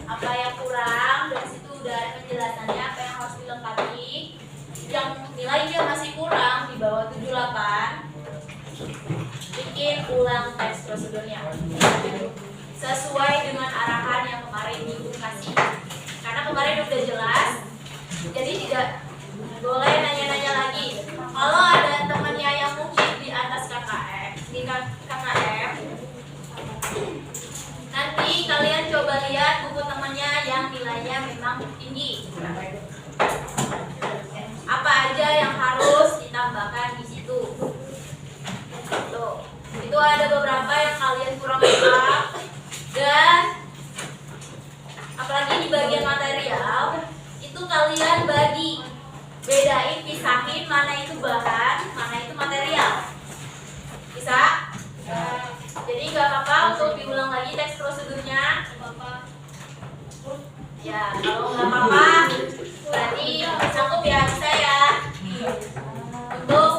apa yang kurang, dari situ udah ada penjelasannya apa yang harus dilengkapi. Yang nilainya masih kurang di bawah 78, bikin ulang teks prosedurnya sesuai dengan arahan yang kemarin Ibu kasih. Karena kemarin udah jelas, jadi tidak boleh nanya-nanya lagi. Kalau ada temannya yang mungkin di atas KKM, nanti kalian coba lihat buku temannya yang nilainya memang tinggi. Apa aja yang harus ditambahkan di situ? Tuh, itu ada beberapa yang kalian kurang paham, dan apalagi di bagian material itu kalian bedain, pisahin mana itu bahan, mana itu material. Bisa? Jadi nggak apa-apa untuk diulang lagi teks prosedurnya. Ya, kalau nggak apa-apa berarti sanggup ya, bisa ya. Untuk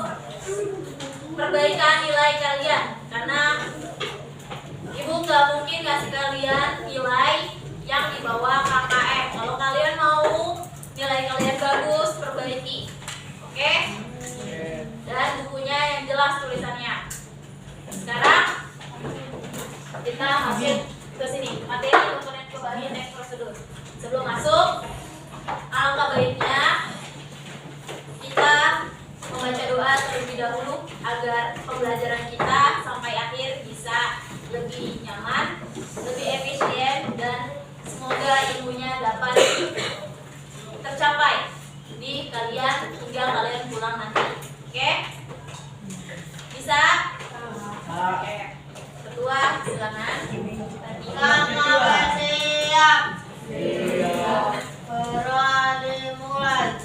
perbaikan nilai kalian, karena Ibu nggak mungkin kasih kalian nilai yang di bawah KKM. Kalau kalian mau nilai kalian bagus, perbaiki. Oke? Dan bukunya yang jelas tulisannya. Sekarang kita masuk ke sini, materi komponen perubahan teks prosedur. Sebelum masuk, alangkah baiknya kita membaca doa terlebih dahulu agar pembelajaran kita sampai akhir bisa lebih nyaman, lebih efisien, dan semoga ilmunya dapat tercapai di kalian hingga kalian pulang nanti. Oke? Bisa? Oke. Ketua, silakan. Selamat siap. Berdoa dimulai.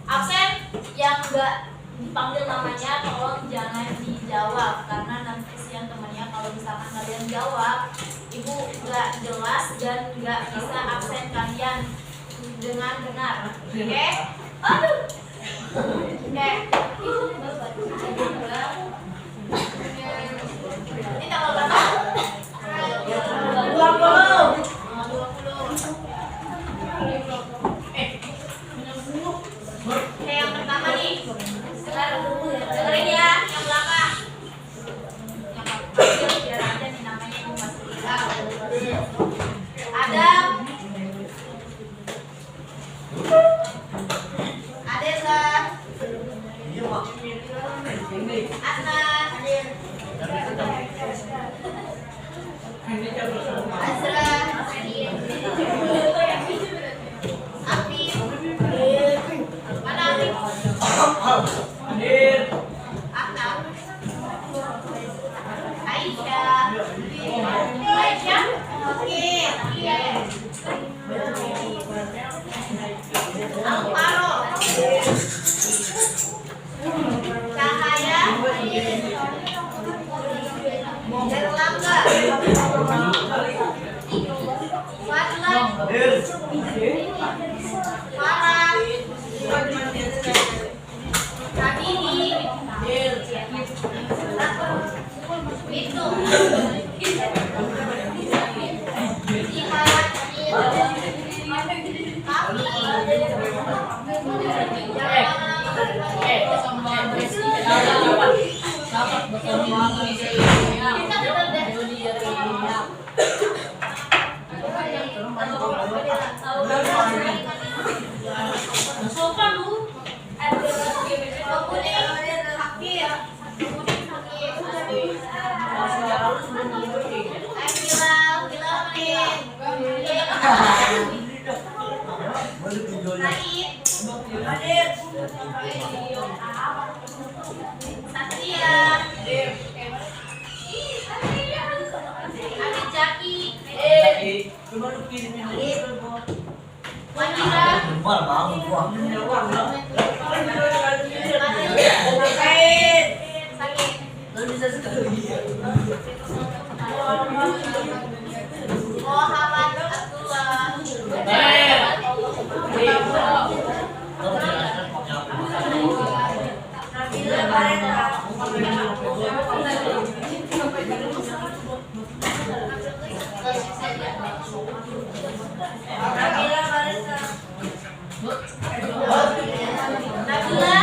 Absen yang enggak dipanggil namanya tolong jangan dijawab, karena nanti kesian temannya kalau misalkan kalian jawab Ibu enggak jelas dan enggak bisa absen kalian dengan benar. Oke? Aduh. Oke. Ini tanggal berapa? 20. Oke, yang pertama nih, dengerin ya, yang belakang. Yang panggil biar aja nih namanya Ibu masih tahu. Adam, Adela, Adnan, Azra, Afif, mana Afif? Ahmad, Aisyah, Aisyah, oke, Amparo, Cahaya, Erlangga, Fadlan, Farah, Habibie, Itu, Jihad, Satria, Adik Jaki, Wanita, Muhammad Abdullah, Nabila Barenda, Nabila Barenda, Nabila,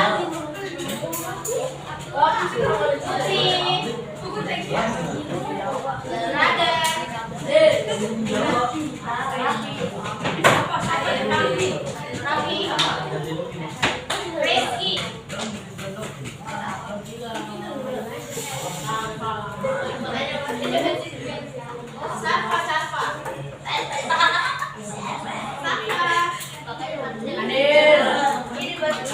Putri, Nada, Raffi, Rizky, Safa, ini betul.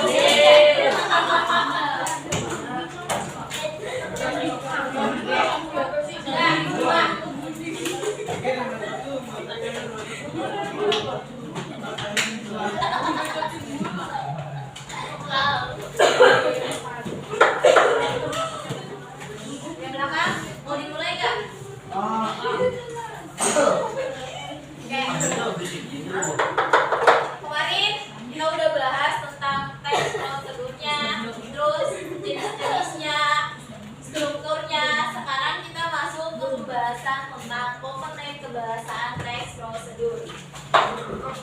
Yang belakang mau dimulai nggak? Kemarin kita udah bahas tentang teks prosedurnya, terus jenis-jenisnya, strukturnya. Sekarang kita masuk ke pembahasan tentang komponen kebahasaan teks prosedur.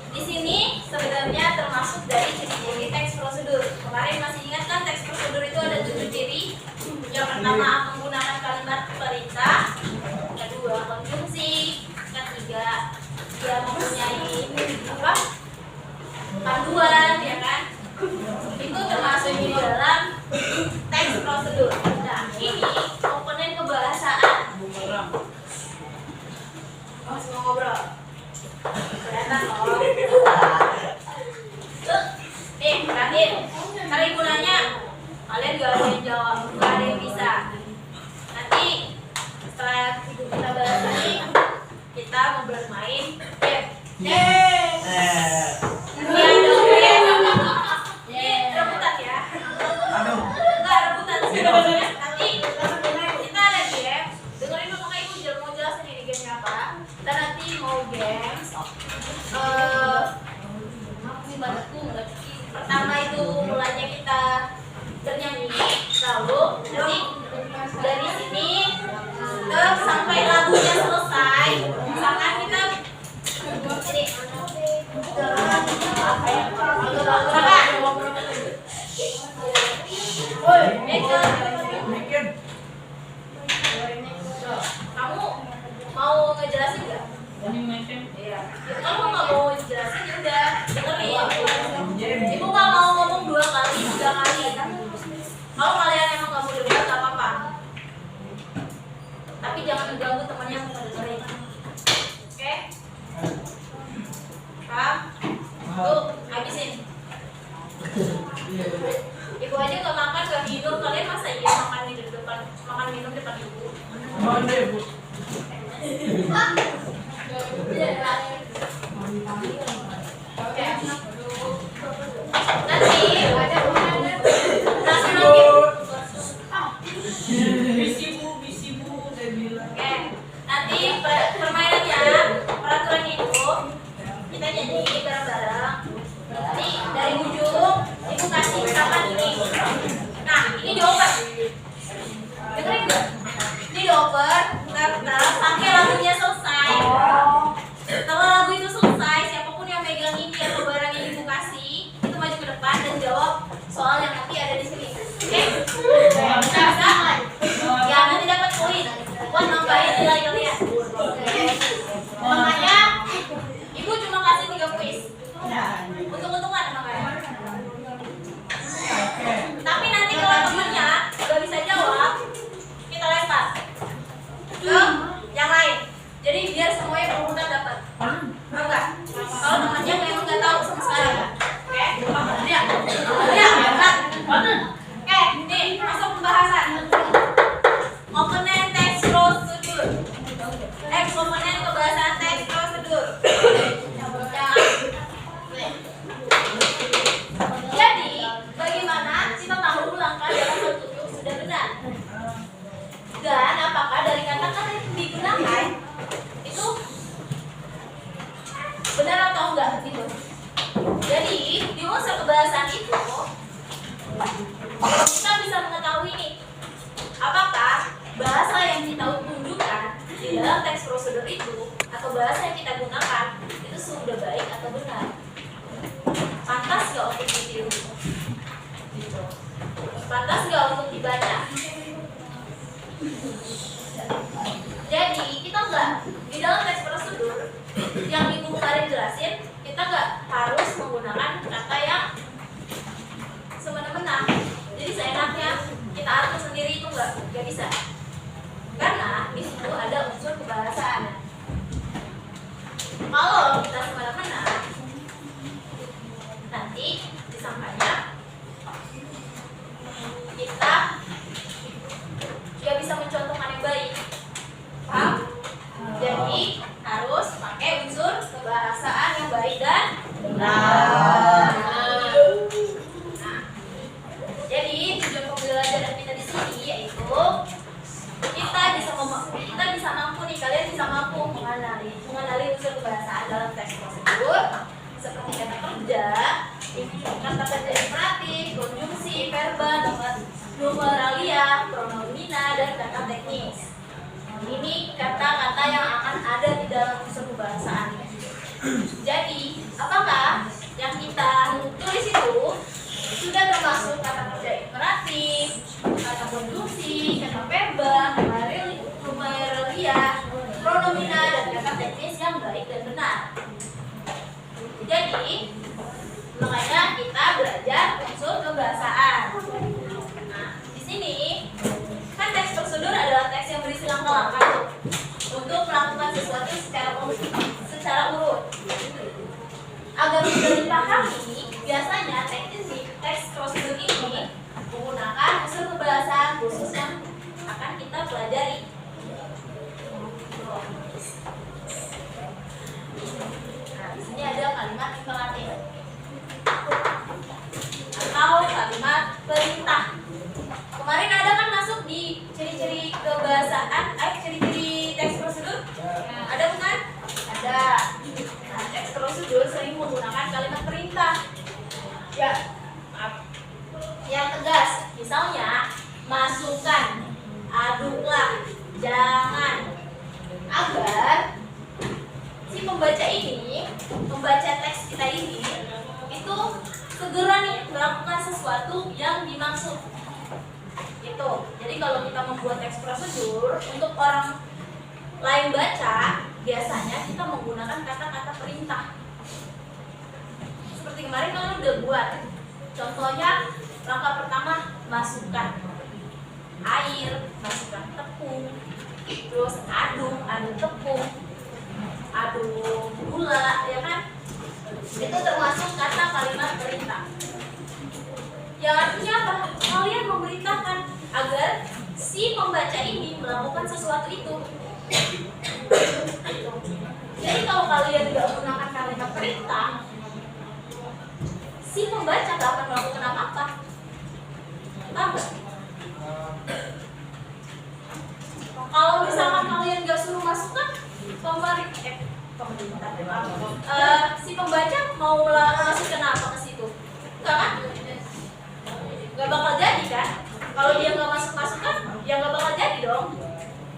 Di sini sebenarnya termasuk dari ciri-ciri teks prosedur. Kemarin masih ingat kan teks prosedur itu ada 7 ciri. Yang pertama menggunakan kalimat perintah, kedua konjungsi, ketiga dia mempunyai apa? Panduan, ya kan? Itu termasuk di dalam teks prosedur. Nah, ini komponen kebahasaan. Masih mau ngobrol? Kelihatan loh. Terakhir. Ntar ibu nanya, kalian gak ada yang jawab, gak ada yang bisa. Nanti setelah kita bahas ini, kita mau bermain game. Iya dong, ini rebutan ya. Enggak rebutan sih. Nanti kita ada game. Dengerin dulu kakak ibu mau jelasin ini gamenya apa. Kita nanti mau games. Pertama itu mulanya kita bernyanyi, lalu nanti dari sini sampai lagunya selesai, misalkan kita ini kamu mau ngejelasin nggak? Iya. Kalau nggak mau jelasin ya udah dengerin. Ibu nggak mau ngomong 2 kali, 3 kali. Kalau kalian emang nggak mau dengerin nggak apa-apa. Tapi jangan mengganggu temannya yang mau dengerin. Oke? Paham? Tuh, habisin. Ibu aja nggak makan, nggak minum. Kalian masa iya makan minum depan ibu? Oke. Nanti permainannya, peraturan itu kita nyanyi bareng-bareng. Nanti dari ujung ibu kasih misalkan ini. Nah, ini dioper. Dengerin nggak? Ini dioper sampai lagunya selesai. Kalau lagu itu selesai, siapapun yang megang ini atau barang yang ibu kasih itu maju ke depan dan jawab soal yang nanti ada di sini. Oke? Bisa? Ya, nanti dapat poin. Buat nambahin nilai kalian. Makanya ibu cuma kasih 3 kuis. Untung-untungan makanya. Tapi nanti kalau temennya nggak bisa jawab, kita lempar ke yang lain. Jadi biar semuanya berurutan dapat. Enggak? Kalau temannya memang nggak tahu sama sekali. Oke? Lihat. gitu. Jadi di unsur kebahasaan itu kita bisa mengetahui nih, apakah bahasa yang kita tunjukkan di dalam teks prosedur itu atau bahasa yang kita gunakan itu sudah baik atau benar, pantas nggak untuk ditiru, gitu. Pantas nggak untuk dibaca. Jadi kita nggak di dalam teks prosedur yang ibu kemarin jelasin, kita nggak harus menggunakan kata yang semena-mena. Jadi seenaknya kita atur sendiri itu nggak bisa, karena di situ ada unsur kebahasaan. Kalau kita semena-mena, nanti disangkanya kita nggak bisa mencontohkan yang baik, paham? Jadi harus pakai unsur kebahasaan yang baik dan benar. Nah, jadi tujuan pembelajaran kita di sini yaitu kita bisa mampu nih, kalian bisa mampu mengenali unsur kebahasaan dalam teks prosedur seperti kata kerja, kata kerja imperatif, konjungsi, verba, numeralia, pronomina, dan kata teknis. Ini kata-kata yang akan ada di dalam unsur kebahasaan. Jadi, apakah yang kita tulis itu sudah termasuk kata kerja imperatif, kata konjungsi, kata verba, numeralia, pronomina, dan kata teknis yang baik dan benar? Jadi, makanya kita belajar unsur kebahasaan. Nah, di sini kan teks prosedur adalah teks yang berisi langkah-langkah untuk melakukan sesuatu secara urut. Agar mudah dipahami, biasanya teks prosedur ini menggunakan unsur kebahasaan khusus yang akan kita pelajari. Nah, di sini ada kalimat imperatif atau kalimat perintah. Kemarin ada kan masuk di ciri-ciri kebahasaan, ciri-ciri teks prosedur? Ada bukan? Ada. Nah, teks prosedur sering menggunakan kalimat perintah. Ya, yang tegas. Misalnya, masukkan, aduklah, jangan. Agar si pembaca ini, membaca teks kita ini, itu segera nih melakukan sesuatu yang dimaksud. Itu. Jadi kalau kita membuat teks prosedur untuk orang lain baca, biasanya kita menggunakan kata-kata perintah. Seperti kemarin kalian udah buat. Contohnya, langkah pertama masukkan air, masukkan tepung, terus aduk tepung, aduk gula, ya kan? Itu termasuk kata kalimat perintah. Yang artinya apa? Kalian memerintahkan agar si pembaca ini melakukan sesuatu itu. Jadi kalau kalian tidak menggunakan kalimat perintah, si pembaca tidak akan melakukan apa-apa. Paham nggak? Kalau misalkan kalian nggak suruh masukkan, si pembaca mau masukkan apa ke situ? Enggak kan? Nggak bakal jadi kan? Kalau dia nggak masukkan, ya nggak bakal jadi dong.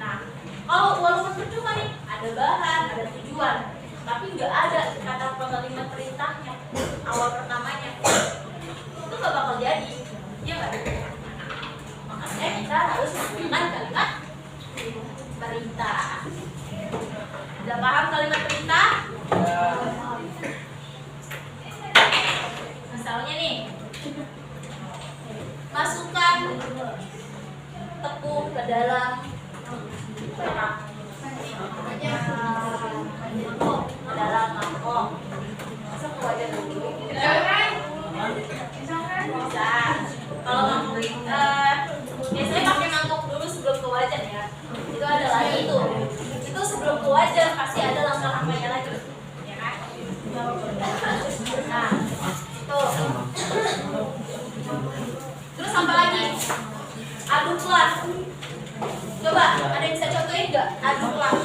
Nah, kalau walaupun percuma nih, ada bahan, ada tujuan, tapi nggak ada kata kalimat perintahnya, awal pertamanya, itu nggak bakal jadi, ya nggak? Makanya kita harus menggunakan kalimat perintah. Udah paham kalimat perintah? Misalnya nih, masukkan tepung ke dalam mangkok. Masuk ke wajan dulu. Bisa. Kalau mangkok biasanya pakai mangkok dulu sebelum ke wajan ya. Itu ada lagi itu. Itu sebelum ke wajan pasti ada langkah-langkahnya lagi. Ya kan? Nah, itu. Terus apa lagi? Aduklah. Coba, ada yang bisa contohin nggak? Aduklah.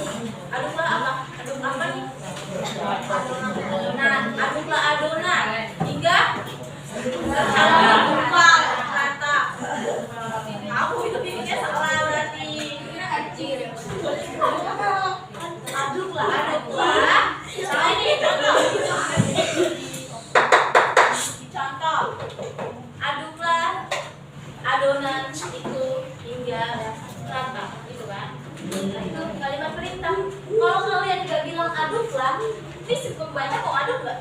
Aduklah apa? Aduk apa nih? Nah, ini si pembaca mau adu nggak?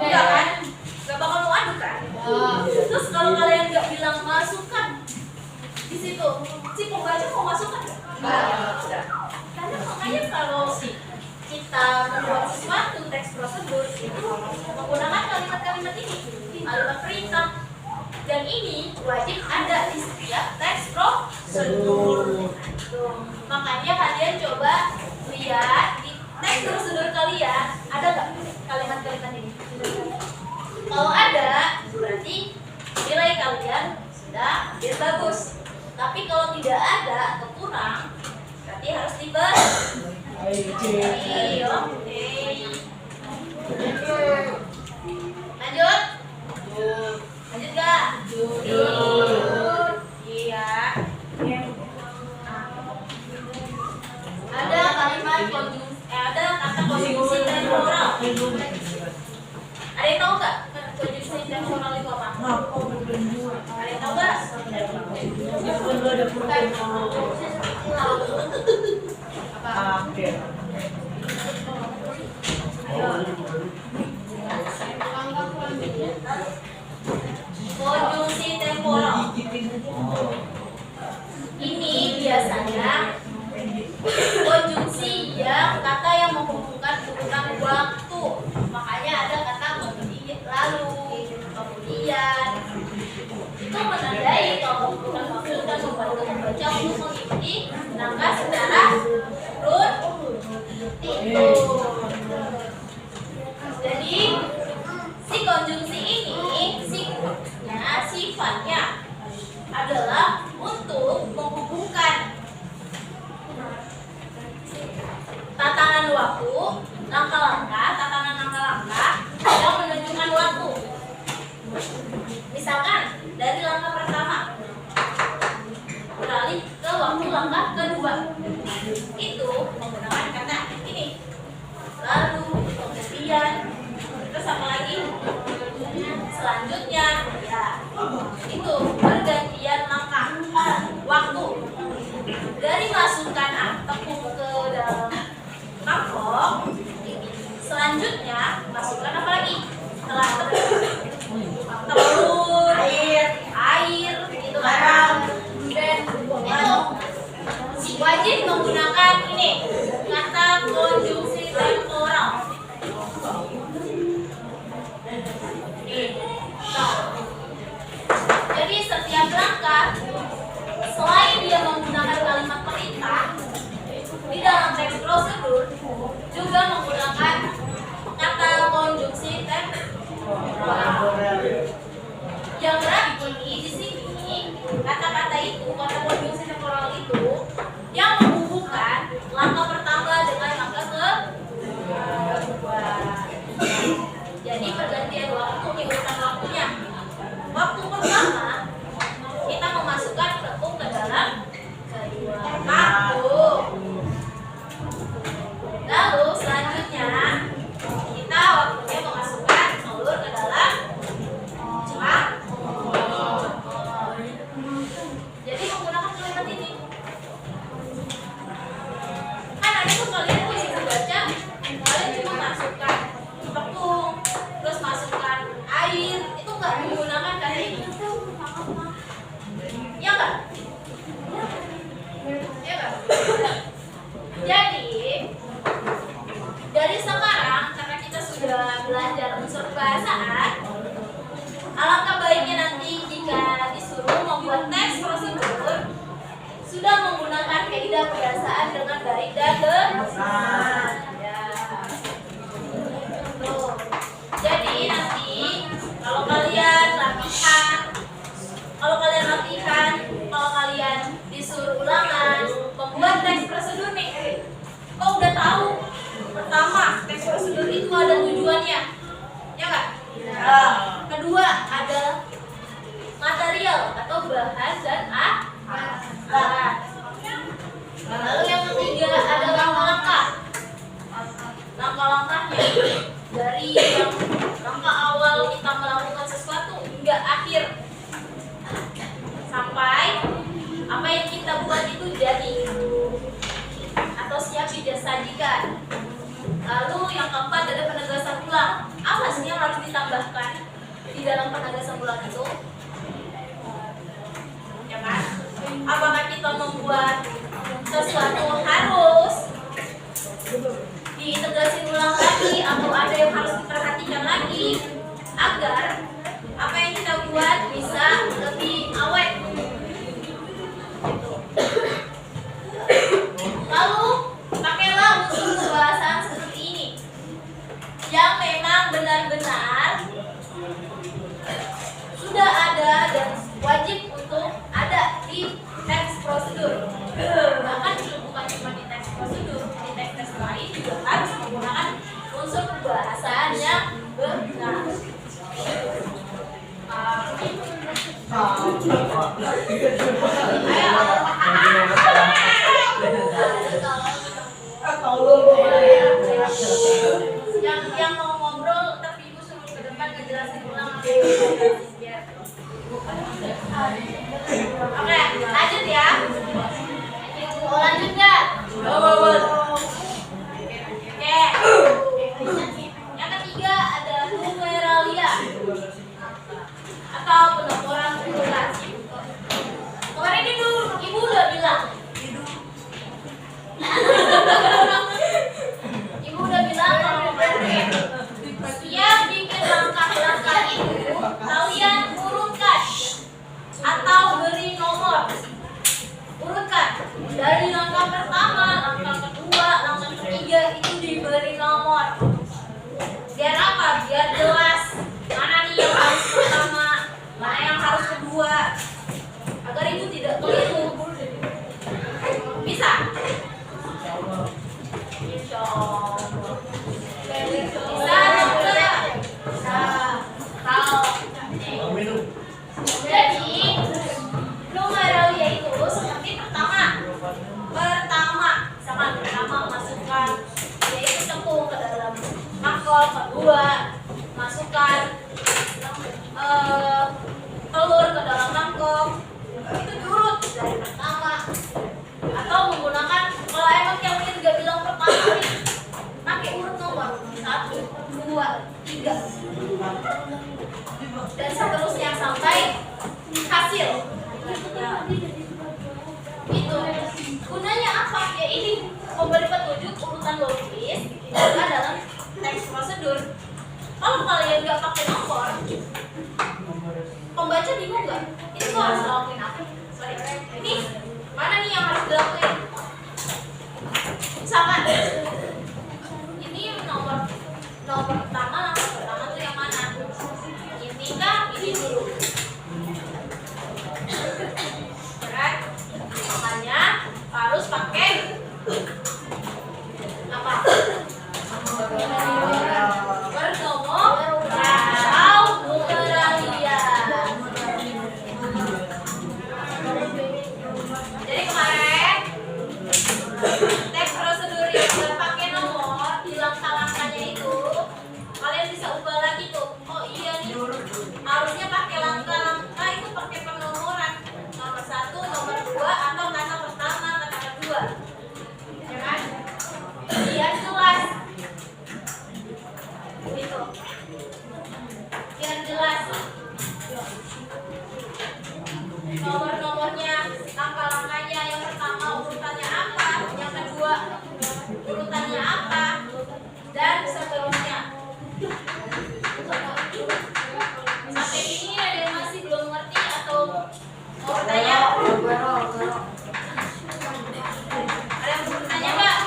Enggak kan? Nggak bakal mau adu kan? Terus kalau kalian nggak bilang masukkan di situ, si pembaca mau masukkan nggak? Nggak. Karena makanya kalau kita membuat sesuatu teks prosedur itu menggunakan kalimat-kalimat ini, kalimat perintah, dan ini wajib ada di setiap teks prosedur. Makanya kalian coba lihat di teks prosedur kalian ada nggak kalimat-kalimat ini? Kalau ada, berarti nilai kalian sudah hampir bagus. Tapi kalau tidak ada atau kurang, berarti harus diperbaiki. Oke. Lanjut? Lanjut gak? Iya. Ada kalimat konjungsi, ada kata konjungsi temporal. Ada yang tahu nggak konjungsi temporal itu apa? Ada yang tahu nggak? Konjungsi temporal ini biasanya konjungsi yang kata yang menghubungkan urutan waktu. Makanya ada kata kemudian, lalu, kemudian. Itu menandai kalau urutan waktu dan membantu membaca untuk mengikuti langkah secara rutin. Jadi si konjungsi ini sifatnya adalah untuk menghubungkan tatanan waktu, tatanan langkah-langkah yang menunjukkan waktu. Misalkan dari langkah pertama beralih ke waktu langkah kedua, itu menggunakan kata ini, lalu, kemudian, terus apa lagi? Selanjutnya, ya, itu pergantian langkah waktu dari masukkan tepung ke dalam mangkok. Selanjutnya masukkan apa lagi? Setelah telur, air, gitu kan? Dan itu wajib menggunakan ini kata konjungsi temporal. Jadi setiap langkah selain dia menggunakan kalimat perintah di dalam teks prosedur juga menggunakan kata konjungsi temporal. Yang berarti di sini kata-kata itu, kata konjungsi temporal itu yang menghubungkan langkah pertama dengan langkah kedua. Jadi pergantian waktu di urutan waktunya. Waktu pertama kita memasukkan tepung ke dalam mangkuk. Lalu selanjutnya kita waktunya memasukkan telur ke dalam mangkuk. Jadi menggunakan kalimat ini. Kan ada tuh kalian bisa baca, kalian cuma masukkan tepung, terus masukkan air, itu nggak menggunakan kata ini. Ya nggak? Ya nggak? Jadi dari sekarang karena kita sudah belajar unsur kebahasaan, alangkah baiknya nanti jika disuruh membuat teks prosedur sudah menggunakan kaidah kebahasaan dengan baik dan benar. Ya. Tuh. Jadi nanti kalau kalian latihan, kalau kalian disuruh ulangan membuat teks prosedur nih, kau udah tahu pertama teks prosedur itu ada tujuannya, ya nggak? Ya. Kedua ada material atau bahan dan alat. Lalu yang ketiga ada langkah-langkah. Langkah-langkahnya dari yang langkah awal kita melakukan sesuatu hingga akhir sampai apa yang kita buat itu jadi atau siap disajikan. dalam penegasan bulan itu? Ya kan? Apakah kita membuat sesuatu harus diintegrasi ulang lagi atau ada yang harus diperhatikan lagi agar apa yang kita buat bisa lebih awet? Lalu pakailah unsur pembahasan seperti ini yang memang benar-benar sudah ada dan wajib untuk ada di teks prosedur. Bahkan bukan cuma di teks prosedur, di teks-teks lain juga harus menggunakan unsur pembahasan yang benar. Yang mau ngobrol tapi ibu suruh ke depan ngejelasin ulang apa yang dijelasin biar. Oke, lanjut ya. Mau lanjut nggak? Oke. Yang ketiga ada numeralia atau penomoran urutan. Kemarin ibu udah bilang. Ibu udah bilang kalau setiap bikin langkah-langkah itu kalian urutkan atau beri nomor. Urutkan dari langkah pertama, langkah kedua, langkah ketiga itu diberi nomor. Biar apa? Biar jelas mana nih yang harus pertama, mana yang harus kedua, agar itu tidak keliru. Bisa? Insya Allah. Bisa atau enggak? Bisa. Kalau jadi numeralia itu seperti pertama, misalkan pertama masukkan yaitu tepung ke dalam mangkok, kedua masukkan telur ke dalam mangkok, itu diurut dari pertama. Atau menggunakan, kalau emang yang ketiga bilang pertama nih, pakai urut nomor 1, 2, 3 dan seterusnya sampai hasil. Itu gunanya apa? Ya ini memberi petunjuk urutan logis juga dalam teks prosedur. Kalau kalian nggak pakai nomor, pembaca bingung nggak? Ini kok harus lakuin apa? Sorry, ini mana nih yang harus dilakuin? Misalkan ini nomor pertama, langkah pertama tuh yang mana? Ini kah? Ini dulu. Right? Makanya harus pakai apa? Bernomor atau numeralia. Jadi kemarin teks prosedur yang pakai nomor di langkah-langkahnya itu kalian bisa ubah lagi tuh. Oh iya nih, harusnya pakai langkah-langkah itu pakai penomoran nomor 1, nomor 2 atau kata pertama, kata kedua. Ya kan? Biar jelas. Gitu. Biar jelas. Nomor-nomornya, langkah-langkahnya, yang pertama urutannya apa, yang kedua urutannya apa, dan seterusnya. Sampai ini ada yang masih belum ngerti atau mau bertanya? Ada yang mau bertanya nggak?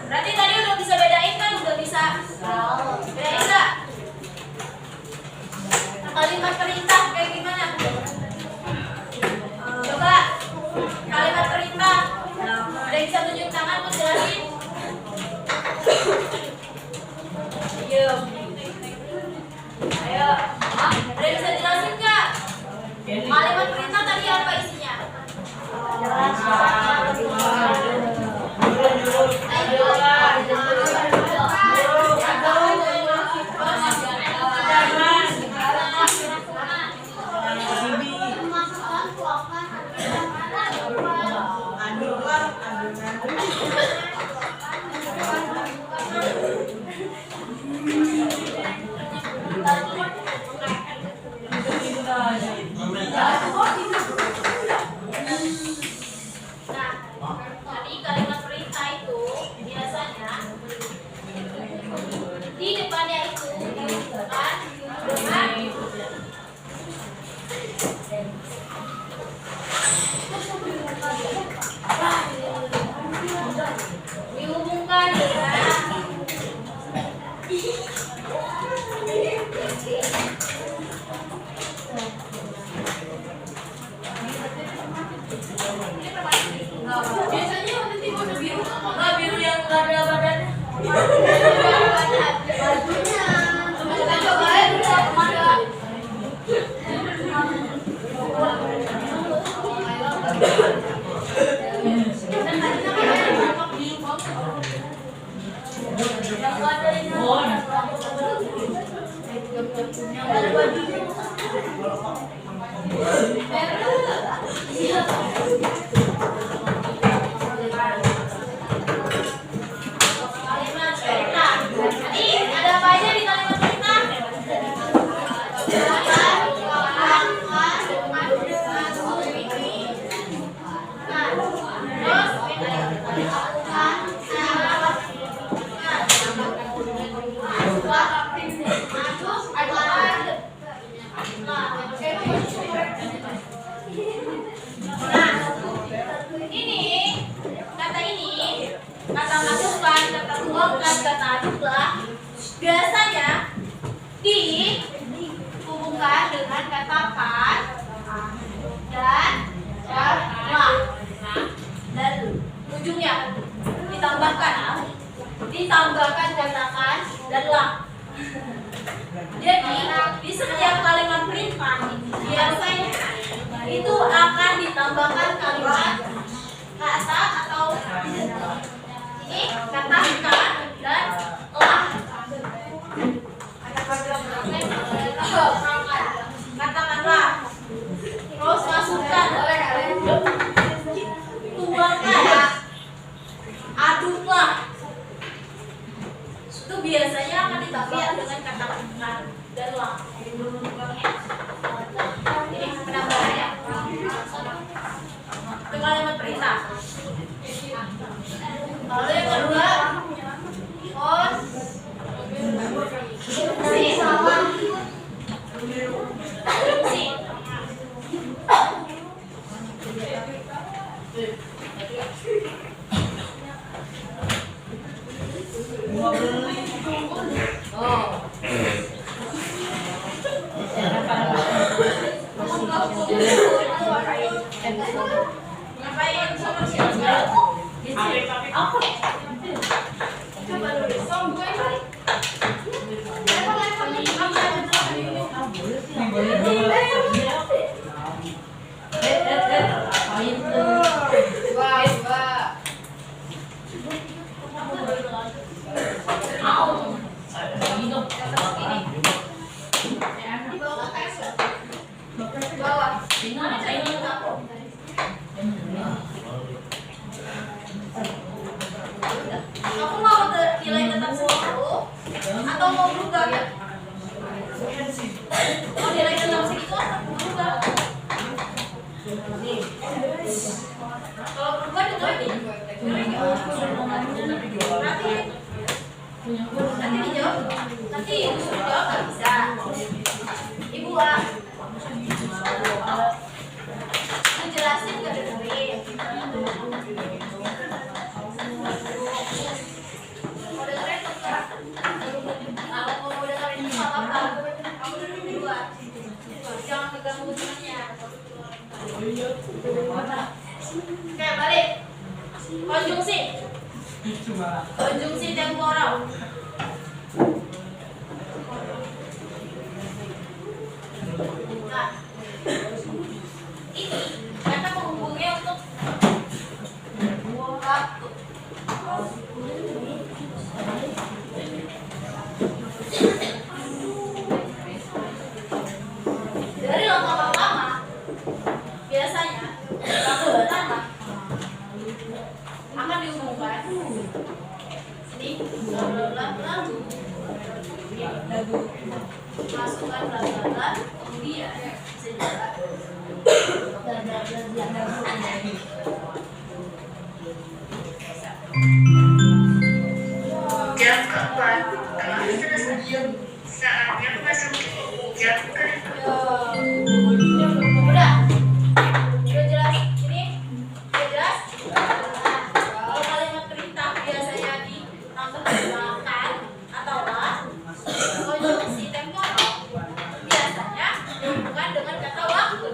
Berarti tadi udah bisa bedain kan? Udah bisa bedain nggak? Kalimat perintah kayak gimana? Coba kalimat perintah. Ada yang bisa tunjuk tangan buat jelasin? Ayo. Ada yang bisa jelasin nggak? Kalimat perintah tadi apa isinya? kata aduklah biasanya dihubungkan dengan kata kan dan lah. Dan ujungnya ditambahkan kata kan dan lah. Jadi di setiap kalimat perintah biasanya itu akan ditambahkan kalimat kata atau ini kata kan dan lah. Katakanlah, terus masukkan, tuangkan, aduklah. Itu biasanya akan ditambah dengan kata kan dan lah. Ini penambahannya. Itu kalimat perintah. Lalu yang kedua, ngapain sama siapa? Apa? Coba dulu, song gue balik. Aku mau nilai tetap segitu atau mau berubah ya? Mau nilai tetap segitu atau berubah? Kalau berubah juga ini. Nanti dijawab. Nanti ibu suruh jawab nggak bisa. Ibu jelasin nggak dengerin. Mau dengerin terserah. Kalau mau dengerin nggak apa-apa. Kamu duduk di luar. Jangan keganggu temannya. Oke, balik. Konjungsi temporal. Nah, ini kata penghubungnya untuk waktu. Dari lama-lama biasanya waktu pertama akan dihubungkan ini lalu masukkan bla kemudian sejarah jam keempat telah selesai. Saatnya memasuki jam kedua. Udah jelas ini udah jelas. Kalau kalimat perintah biasanya ditambahkan atau lah. Konjungsi temporal biasanya dihubungkan dengan kata waktu.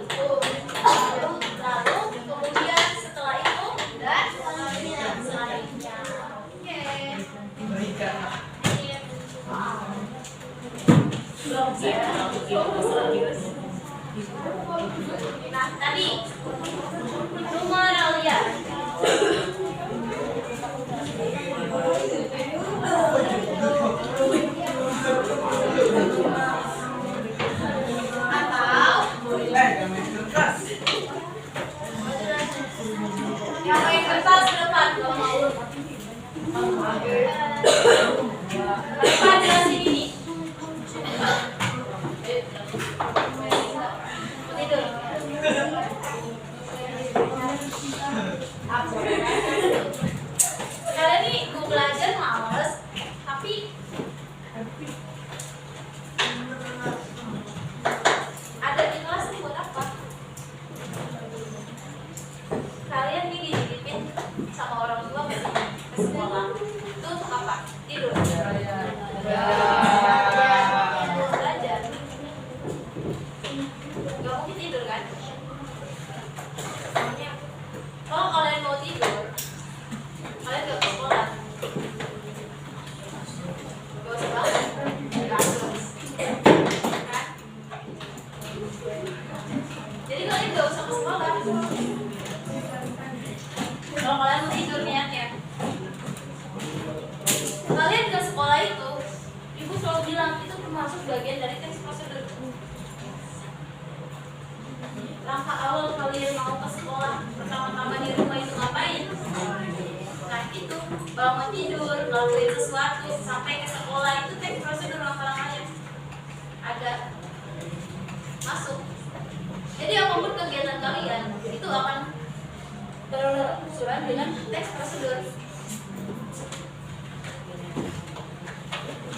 Lalu kemudian setelah itu dan selanjutnya. Nah, tadi numeralia. Yang main kertas ke depan kalau mau. Depan jelasin ini. Tidur. Kalian nih mau belajar males, tapi ada di kelas nih buat apa? Kalian nih dititipin sama orang tua ke sekolah. Itu untuk apa? bilang itu termasuk bagian dari teks prosedur. Langkah awal kalian mau ke sekolah pertama-tama di rumah itu ngapain? Nah itu bangun tidur, ngelakuin sesuatu sampai ke sekolah itu teks prosedur langkah-langkahnya ada masuk. Jadi apapun kegiatan kalian itu akan berurusan dengan teks prosedur.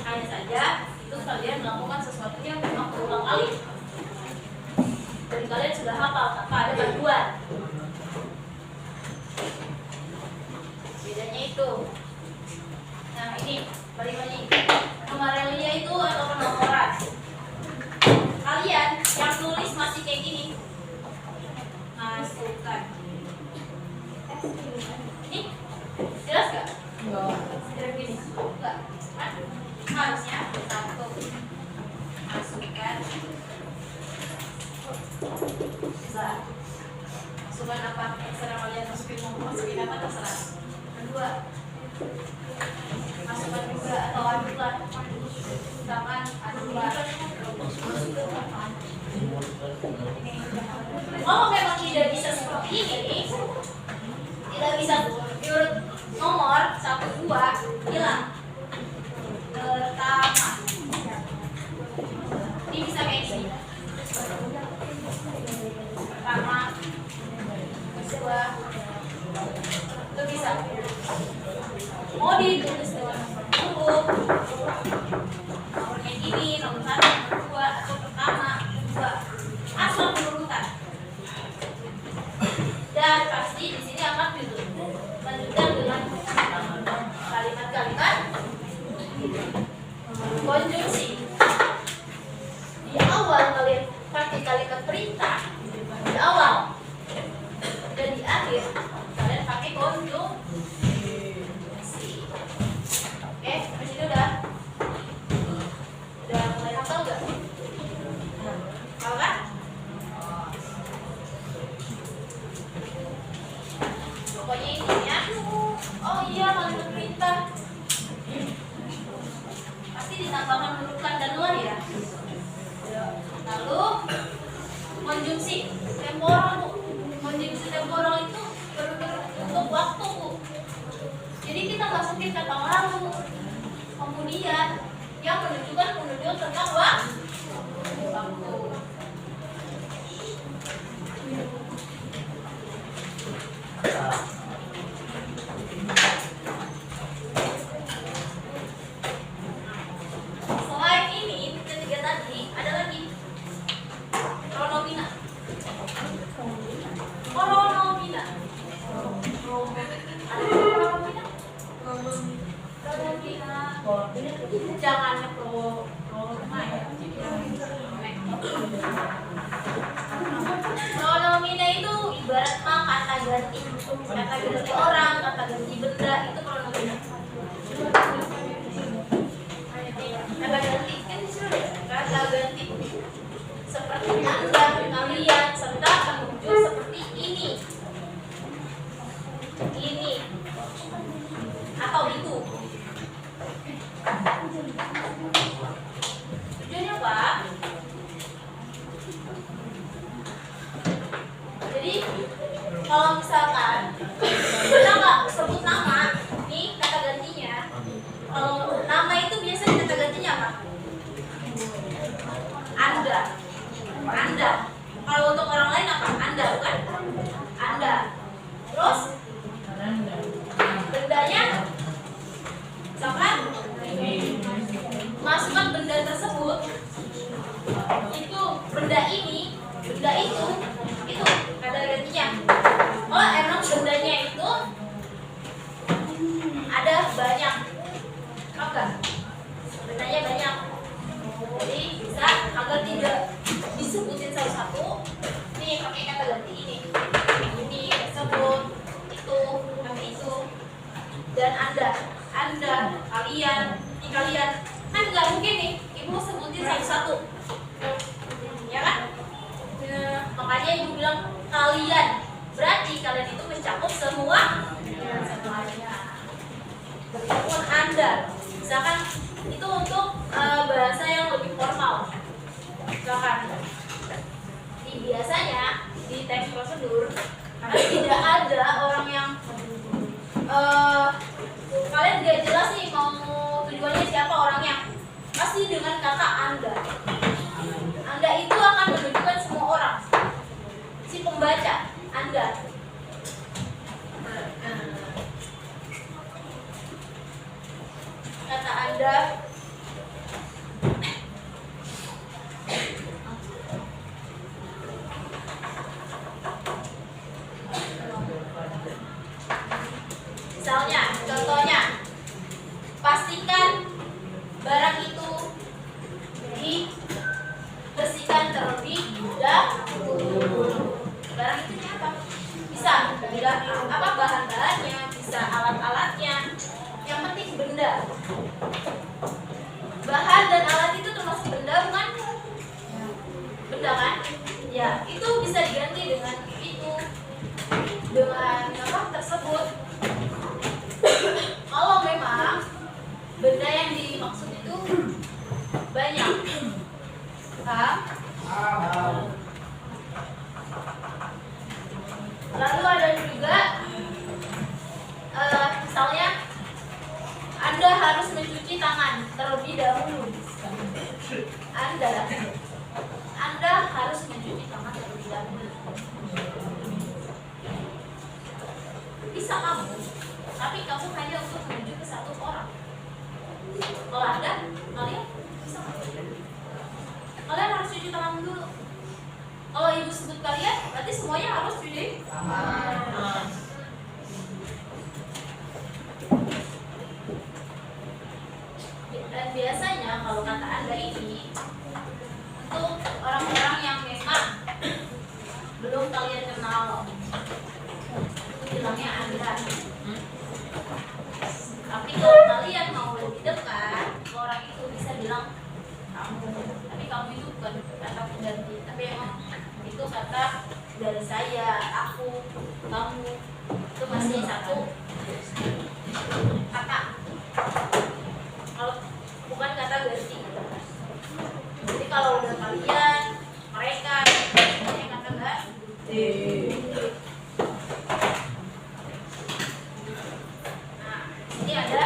Hanya saja itu kalian melakukan sesuatu yang memang berulang kali dan kalian sudah hafal tanpa ada bantuan. Bedanya itu. Nah ini bagaimana numerelia itu atau penomoran. Kalian yang tulis masih kayak gini, masukkan. Ini jelas gak? Jelas gini? Enggak. Harusnya satu. Masukkan. Bisa. Masukkan apa? Terserah kalian masukin apa terserah. Kedua. Masukkan juga atau adukan. Misalkan adukan. Oh memang tidak bisa seperti ini, tidak bisa diurut nomor 1, 2 hilang. Pertama ini bisa kayak gini. Pertama, kedua, itu bisa. Mau ditulis dengan huruf nomor kayak gini, nomor 1, nomor 2 atau pertama, kedua, asal berurutan. Dan pasti di sini akan dilanjutkan dengan kalimat-kalimat konjungsi. Di awal kalian pakai kalimat perintah di awal, dan di akhir kalian pakai konjungsi. Oke, sampai sini udah mulai hafal nggak? Hafal kan? Pokoknya intinya, oh iya kalimat perintah pasti ditambahkan urutan dan luar ya. Lalu konjungsi temporal Bu. Konjungsi temporal itu untuk waktu Bu. Jadi kita masukin kata lalu, kemudian yang menunjukkan tentang waktu. Selain ini, ketiga tadi ada lagi pronomina. Pronomina. Ada pronomina? Pronomina. Jangan pronomina itu ibarat mah kata ganti orang, kata ganti benda itu pronomina. Kata ganti kan disuruh kata ganti seperti Anda, kalian, serta menuju seperti ini atau itu. Tujuannya apa? Jadi kalau misalkan kita nggak sebut nama, nih kata gantinya. Kalau nama itu biasanya kata gantinya apa? Anda. Kalau untuk orang lain apa? Anda, bukan? Anda. Terus bendanya, misalkan masukkan benda tersebut. Itu benda ini, benda itu kata gantinya. Oh emang bendanya itu ada banyak. Oke, bendanya banyak. Jadi bisa agar tidak disebutin satu-satu. Nih pakai kata ganti ini tersebut, itu, pakai itu. Dan Anda, kalian, kalian kan nggak mungkin nih ibu sebutin satu-satu, ya kan? Nah, makanya ibu bilang kalian, berarti kalian itu mencakup semuanya. Meskipun Anda, misalkan itu untuk bahasa Misalkan biasanya di teks prosedur karena tidak ada orang yang kalian gak jelas nih mau tujuannya siapa orangnya, pasti dengan kata Anda. Anda itu akan menunjukkan semua orang, si pembaca Anda. Kata Anda misalnya, contohnya, pastikan barang itu dibersihkan terlebih dahulu. Barang itu apa? Bisa bilang apa bahan-bahannya, bisa alat-alatnya. Yang penting benda. Bahan dan alat itu termasuk benda bukan? Benda kan? Ya, itu bisa diganti dengan itu. Dengan apa tersebut. Kalau memang benda yang dimaksud itu banyak, lalu ada juga misalnya Anda harus mencuci tangan terlebih dahulu. Anda harus mencuci tangan terlebih dahulu. Bisa kamu, tapi kamu hanya untuk menuju ke satu orang. Kalau Anda, kalian bisa nggak? Kalian harus cuci tangan dulu. Kalau ibu sebut kalian, berarti semuanya harus cuci tangan. Dan biasanya kalau kata Anda ini untuk orang-orang yang memang belum kalian kenal, itu bilangnya Anda. Tapi kalau kalian mau lebih dekat, orang itu bisa bilang kamu. Tapi kamu itu bukan kata pengganti, tapi emang itu kata dari saya, aku, kamu, itu masih satu kata. Kalau bukan kata ganti. Jadi kalau udah kalian, mereka, yang kata ganti. Ini ada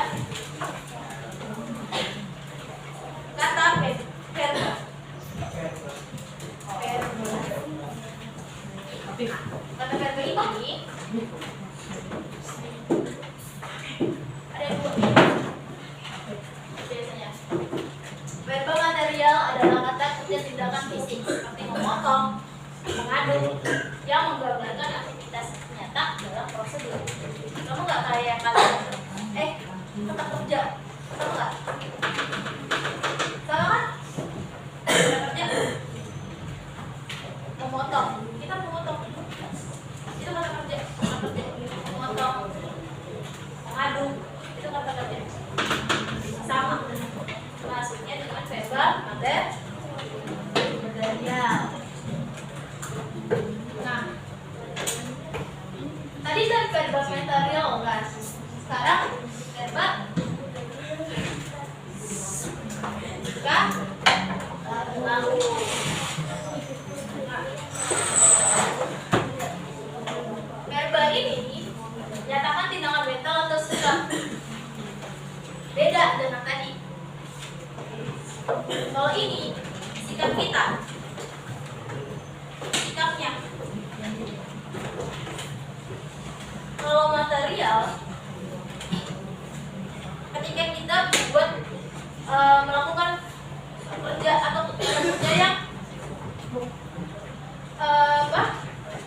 kata verba. Kata verba ini ada dua biasanya. Verba material adalah kata kerja tindakan fisik seperti memotong, mengaduk, yang menggambarkan aktivitas nyata dalam prosedur. Kamu nggak kayak kata kata kerja, tahu nggak? Sama kan? Kata kerja, memotong. Kita memotong. Itu kata kerja. Memotong, mengaduk. Itu kata kerja. Sama. Maksudnya dengan verba material. Nah, tadi kan verba material kan? Sekarang verba lalu. Verba ini nyatakan tindakan mental atau sikap. Beda dengan tadi. Kalau ini sikap kita, sikapnya. Kalau material, ketika kita buat melakukan kerja atau kerja yang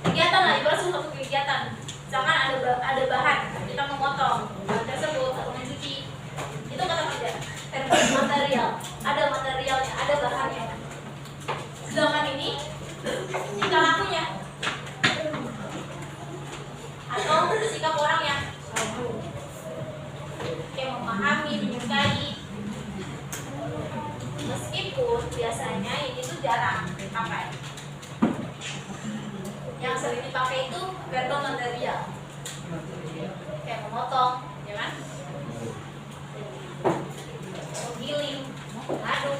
kegiatan lah, ibarat suatu kegiatan. Misalkan ada bahan, kita memotong bahan tersebut atau mencuci, itu kata kerja. Material, ada materialnya, ada bahannya. Sedangkan ini tingkah lakunya atau sikap orang yang kayak memahami, menyukai. Meskipun biasanya ini tuh jarang dipakai. Yang sering dipakai itu verba material, kayak memotong, ya kan? Menggiling, mengaduk.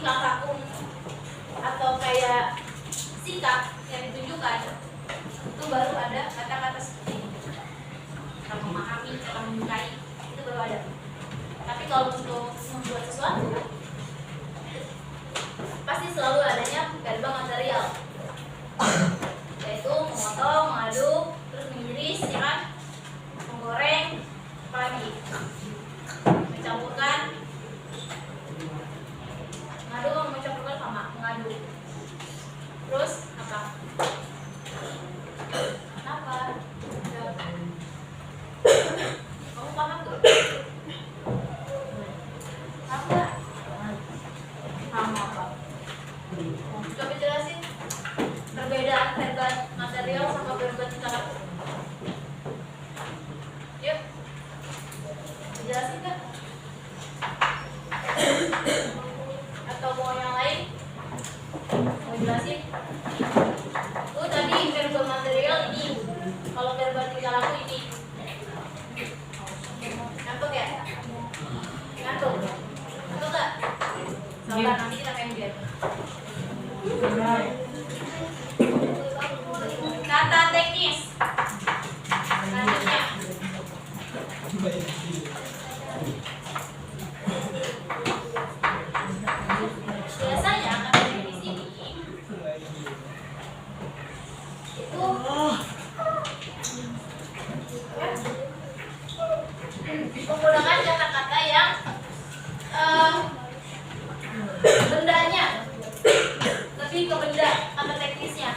tingkah laku atau kayak sikap yang ditunjukkan, itu baru ada kata-kata seperti ini. Cara memahami, cara menyukai, itu baru ada. Tapi kalau untuk membuat sesuatu, pasti selalu adanya verba material, yaitu memotong, mengaduk, terus mengiris, ya kan? Menggoreng, apalagi mencampurkan, mencampurkan sama mengaduk. Terus apa? Kenapa? Kamu paham tuh? Apa? Paham apa? Coba jelasin perbedaan verba material sama verba tingkah laku. Yuk, jelasin nggak? Atau mau yang lain? Mau jelasin? Tuh tadi verba material ini, kalau verba tingkah laku ini. Ngantuk ya? Ngantuk? Ngantuk nggak? Sabar, nanti kita main game. Kata teknis. Selanjutnya. Biasanya kata teknis ini itu menggunakan kata-kata yang bendanya, lebih ke benda kata teknisnya,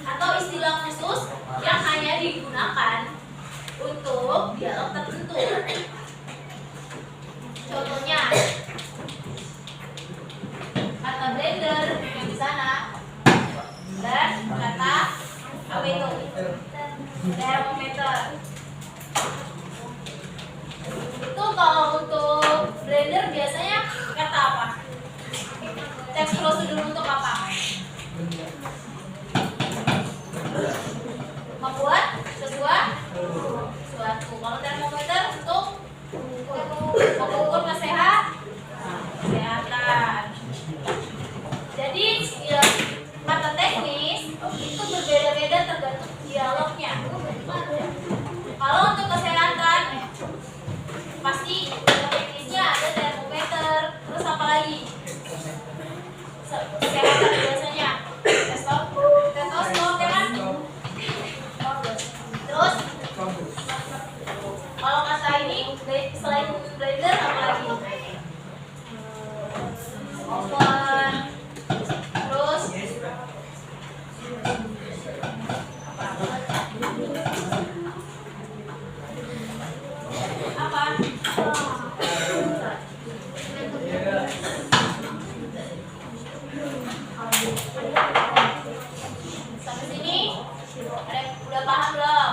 atau istilah khusus yang hanya digunakan untuk dialog tertentu. Contohnya kata blender yang di sana, dan kata apa itu? Termometer. Itu kalau untuk blender biasanya kata apa? Teks prosedur untuk apa? Membuat sesuatu. Kalau termometer untuk mengukur kesehatan. Jadi kata teknis itu berbeda-beda tergantung dialognya. Kalau untuk kesehatan pasti teknisnya ada termometer, terus apa lagi? Kesehatan biasanya stetoskop ya kan? Terus kalau kata ini selain blender apa lagi? Oven, terus apa? Sampai sini ada yang udah paham belum?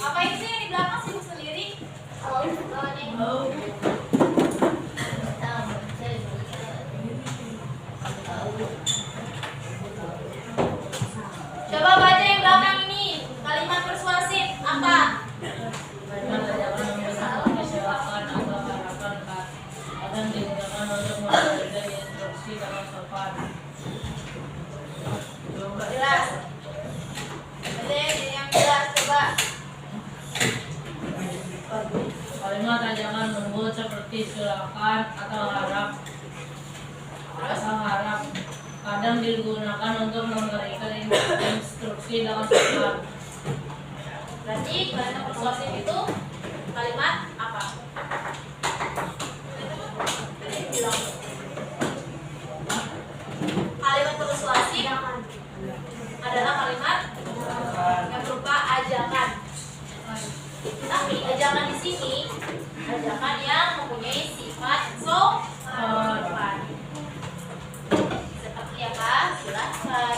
Ngapain sih di belakang sibuk sendiri? Coba baca yang belakang ini. Kalimat persuasif apa? Jelas. Ada yang jelas coba. Kalimat ajakan lembut seperti silakan atau harap. Kadang digunakan untuk memberikan instruksi dengan sopan. Berarti kalimat persuasif itu kalimat apa? Kalimat persuasif adalah kalimat yang berupa ajakan. Tapi ajakan di sini ajakan yang mempunyai sifat sopan. Seperti apa? Silakan,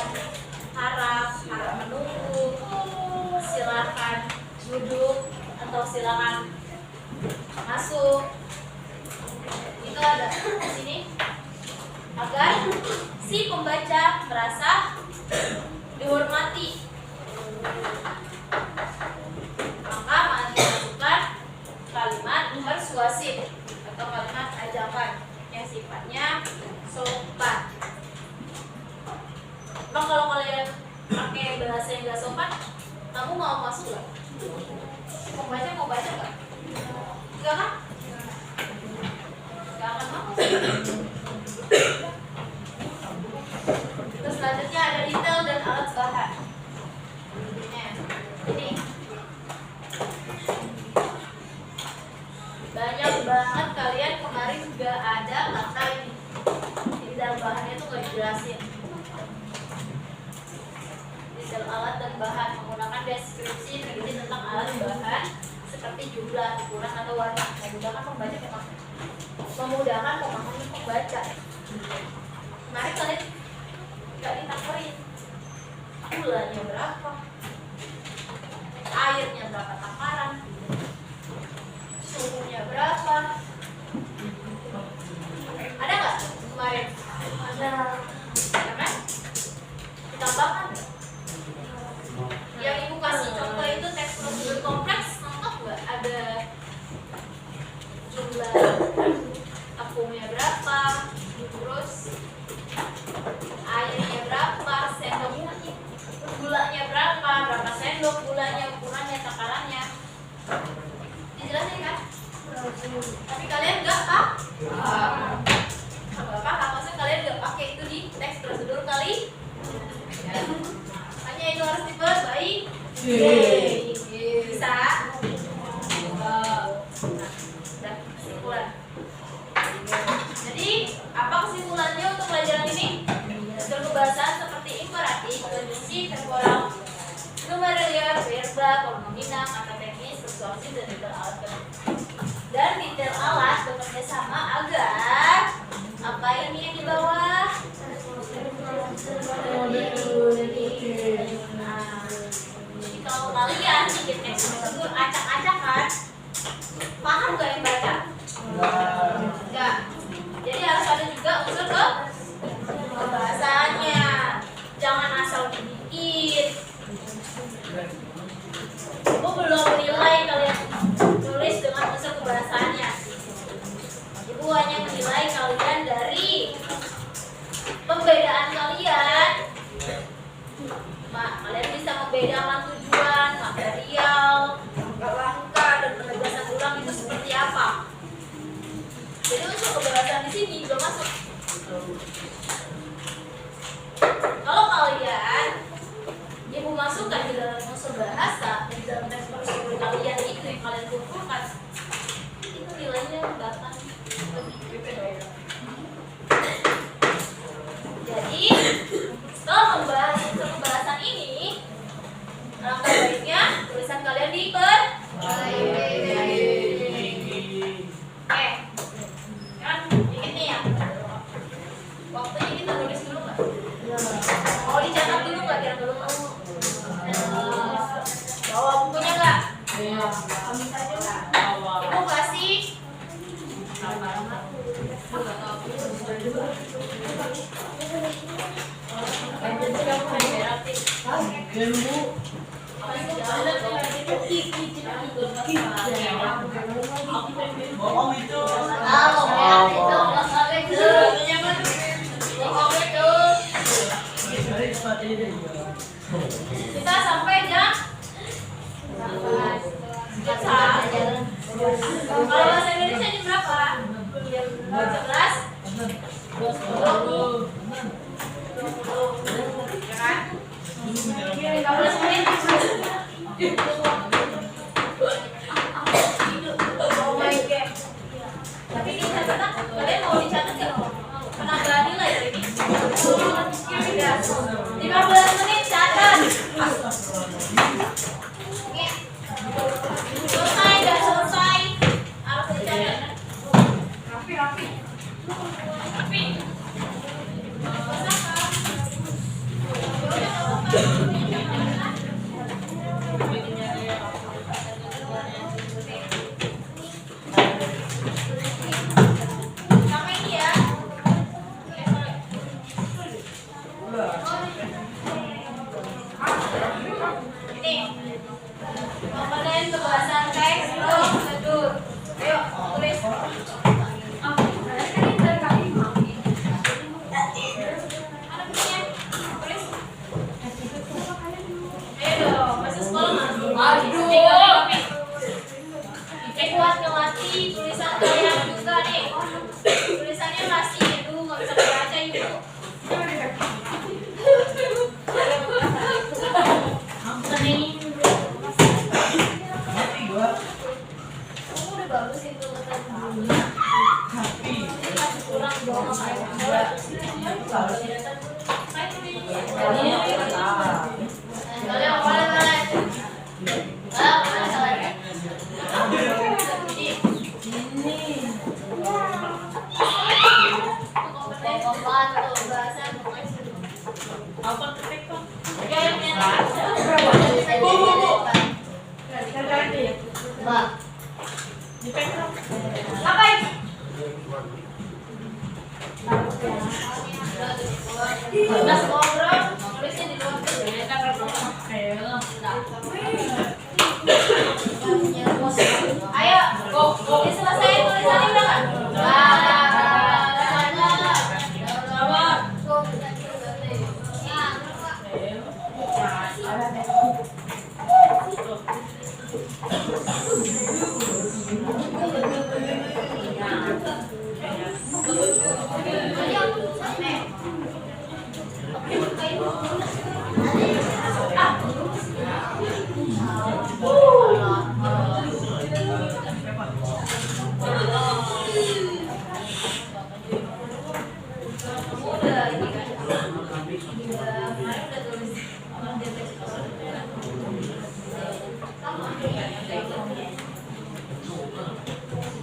harap menunggu, silakan silakan masuk. Itu ada di sini agar si pembaca merasa dihormati. Maka masukkan kalimat persuasif atau kalimat ajakan yang sifatnya sopan. Bang, kalau kalian pakai bahasa yang gak sopan, kamu mau masuk gak? Mau baca gak? Enggak kan? Gak akan mau. Terus selanjutnya ada detail dan alat bahan. Ini banyak banget kalian kemarin juga ada kata ini. Di dalam bahannya tuh gak dijelasin. Detail alat dan bahan, menggunakan deskripsi berisi tentang alat bahan seperti jumlah, ukuran atau warna. Memudahkan pemahaman pembaca. Kemarin kalian gak ditakerin gulanya berapa, airnya berapa takaran, suhunya berapa. Ada nggak kemarin? Ada. Kan? Ditambahkan. Yang ibu kasih contoh itu teks prosedur kompleks, lengkap nggak? Ada jumlah tepungnya berapa, terus airnya berapa, sendoknya, gulanya berapa sendok gulanya, ukurannya, takarannya. Dijelasin kan? Tapi kalian nggak apa-apa, maksudnya kalian nggak pakai itu di teks prosedur kali. Hanya itu harus diperbaiki. Bisa. Udah kesimpulan. Jadi apa kesimpulannya untuk pelajaran ini? Struktur kebahasaan seperti imperatif, kondisi, temporal, numeriliar, verba, pronomina, kata teknis, persuasif, dan detail alat. Dan detail alat bekerja sama agar apa ini yang di bawah? Jadi kalau kalian bikin teks prosedur acak-acakan, paham gak yang baca? Enggak. Jadi harus ada juga unsur kebahasaannya. Jangan asal dibikin. Ibu belum menilai kalian tulis dengan unsur kebahasaannya. Ibu hanya menilai kalian dari pembedaan kalian. Kalian bisa membedakan tujuan, material, langkah, dan penegasan ulang itu seperti apa. Jadi unsur kebahasan di sini belum masuk. Kalau kalian ibu masukkan di dalam unsur bahasa, di dalam teks prosedur kalian itu yang kalian kumpulkan, itu nilainya bahkan lebih. Jadi setelah membahas unsur kebahasan ini, langkah baiknya tulisan kalian kan dikit nih ya. Waktunya kita tulis dulu nggak? Mau dicatat dulu nggak biar dulu mau? Bawa bukunya nggak? Ibu kasih. Kita sampai jam kalau bahasa Indonesia jam berapa? Jam 11. 20. Ya kan? 15 menit. Oh my god. Tapi ini catatan, kalian mau dicatat nggak? Penambahan nilai hari ini. 15 menit catat. Selesai, nggak selesai. Harus dicatat. Rapi. Udah ngobrol, nulisnya di luar dulu. Ayo, kok selesai tulisannya udah kan?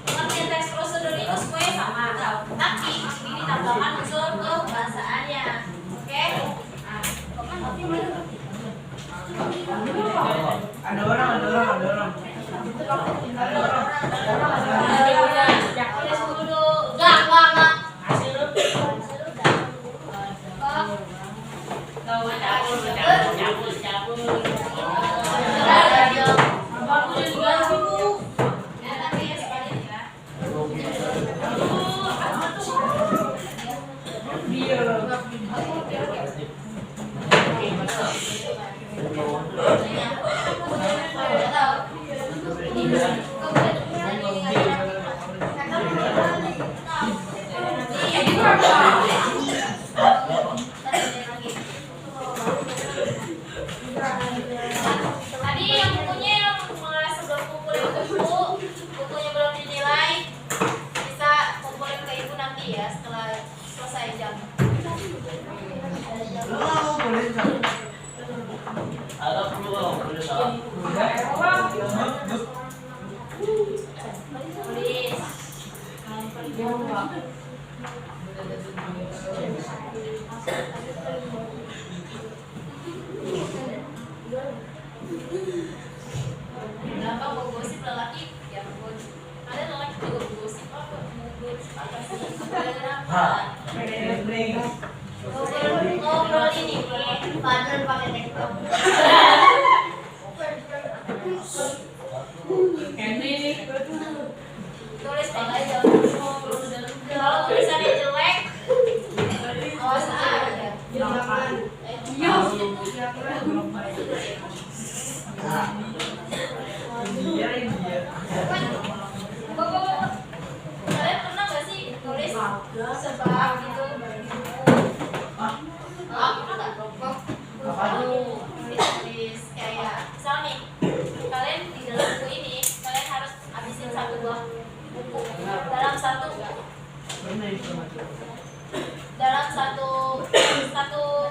Pengertian teks prosedur itu semuanya sama, tapi ini tambahkan unsur kebahasaannya. Oke? Ada orang. Tulis dulu. Enggak. Tadi yang bukunya yang mengulas sebelum kumpulin bukunya belum dinilai, bisa kumpulin ke ibu nanti ya setelah selesai jam. Tulis. Kenapa mau gosip lelaki? Ya ampun. Ada lelaki juga gosip apa? Apa sih? Kenapa? Ngobrol ini nih. Padahal pakai TikTok. Tulis aja. Kalau tulisannya jelek, awas aja. Kalian pernah nggak sih tulis sebab gitu? Pernah nggak? Tulis kayak misal nih, kalian di dalam buku ini kalian harus habisin satu buah buku dalam satu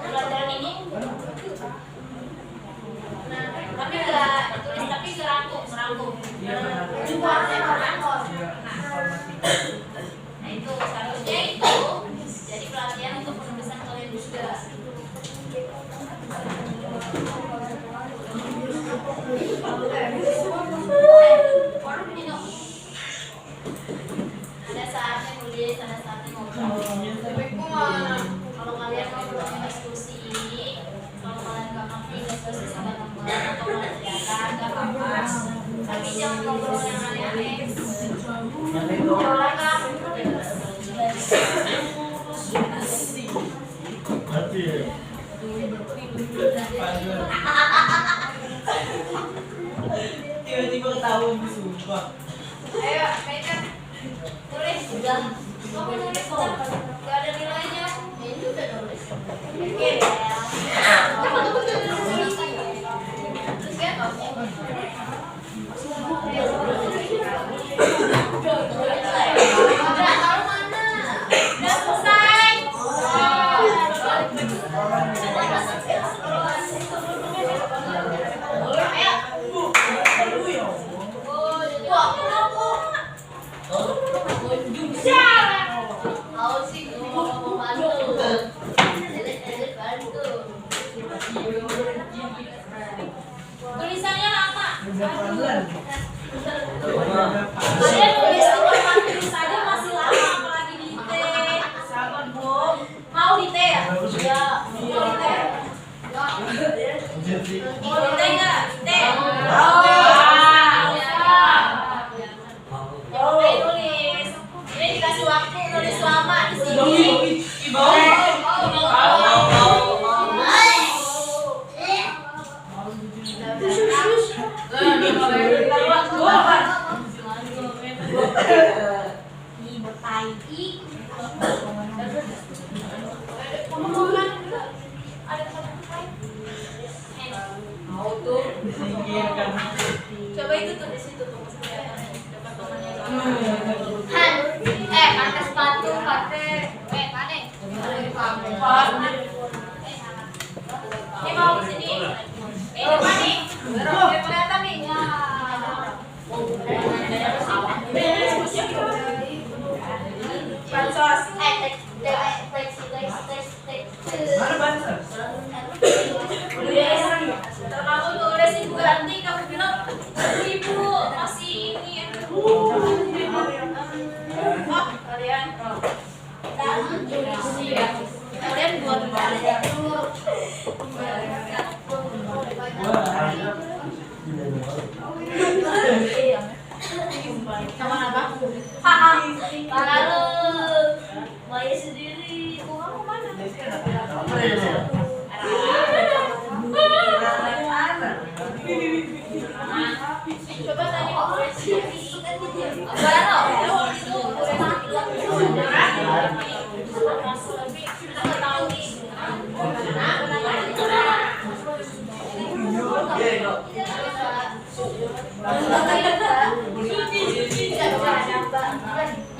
pelajaran ini. Nah, tapi nggak ditulis, tapi merangkum. Nah itu seharusnya itu jadi pelatihan untuk penulisan kalian juga. Ada saatnya nulis, ada saatnya ngobrol. Kalau kalian mau melakukan diskusi, kalau kalian nggak ngerti diskusi sama teman atau kegiatan nggak apa-apa. Tapi jangan ngobrol yang aneh-aneh. Tiba-tiba ketahuan sumpah. Ayo, Megan, tulis sudah. Kamu nulis kok, nggak ada nilainya. Ya itu udah nulis. Oke, terus ya, udah tahu mana? Udah selesai. Tulisannya lama. Kalian nulis di tempat tulis aja masih lama, apalagi di T. Mau di T ya? Iya. Mau dite nggak? Dite. Oke, tulis. Ini dikasih waktu nulis lama di sini. Coba itu tuh di situ tuh dapat temannya. Pakai sepatu, pakai mana? Ini mau ke sini. Depan nih. Biar kelihatan nih. Bansos. Mana bansos? Kalau kamu tulis ibu ganti, kamu bilang ibu masih ini. Kalian. Kalian buat sama apa? Haha. Lalu Maya sendiri. Kamu mana? Coba tanya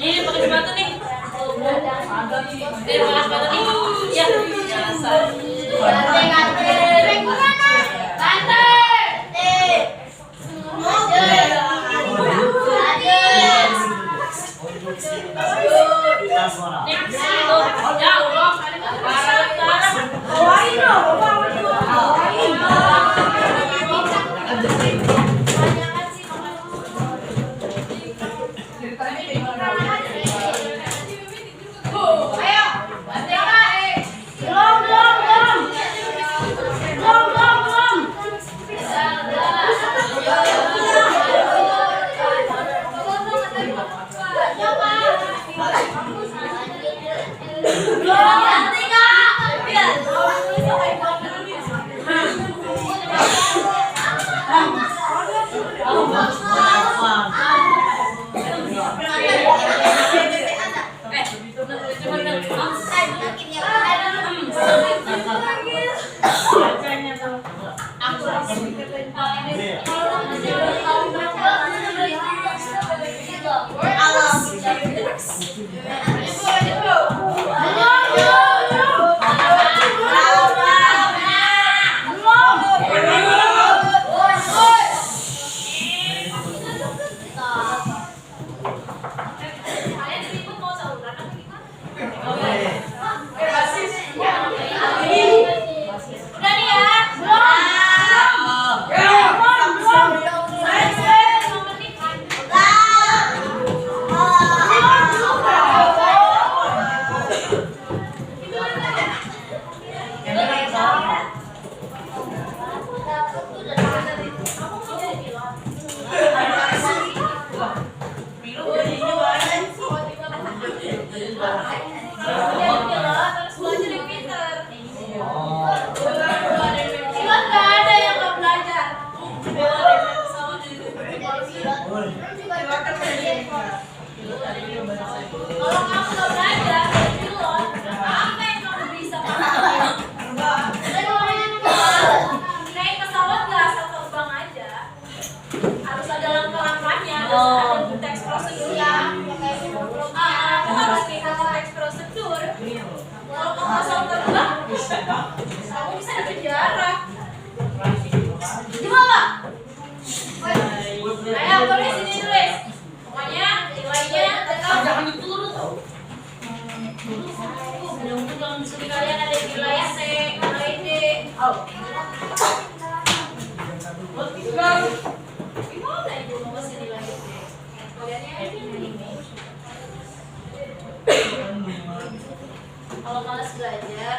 Ini pakai sepatu nih. Pakai sepatu nih. Ya. Kalau kamu nggak belajar, pilot, apa yang kamu bisa pakai? Naik pesawat nggak asal terbang aja, harus ada langkah-langkahnya, harus ada teks prosedurnya. Kamu harus ngikutin teks prosedur. Kalau kamu asal terbang, kamu bisa di penjara. Gimana? Ayo, tulis ini tulis. Pokoknya nilainya tetap jangan diturun tau. Di kalian ada nilai C, nilai D. Gimana ibu mau kasih nilai D? Kaliannya ini. Kalau malas belajar,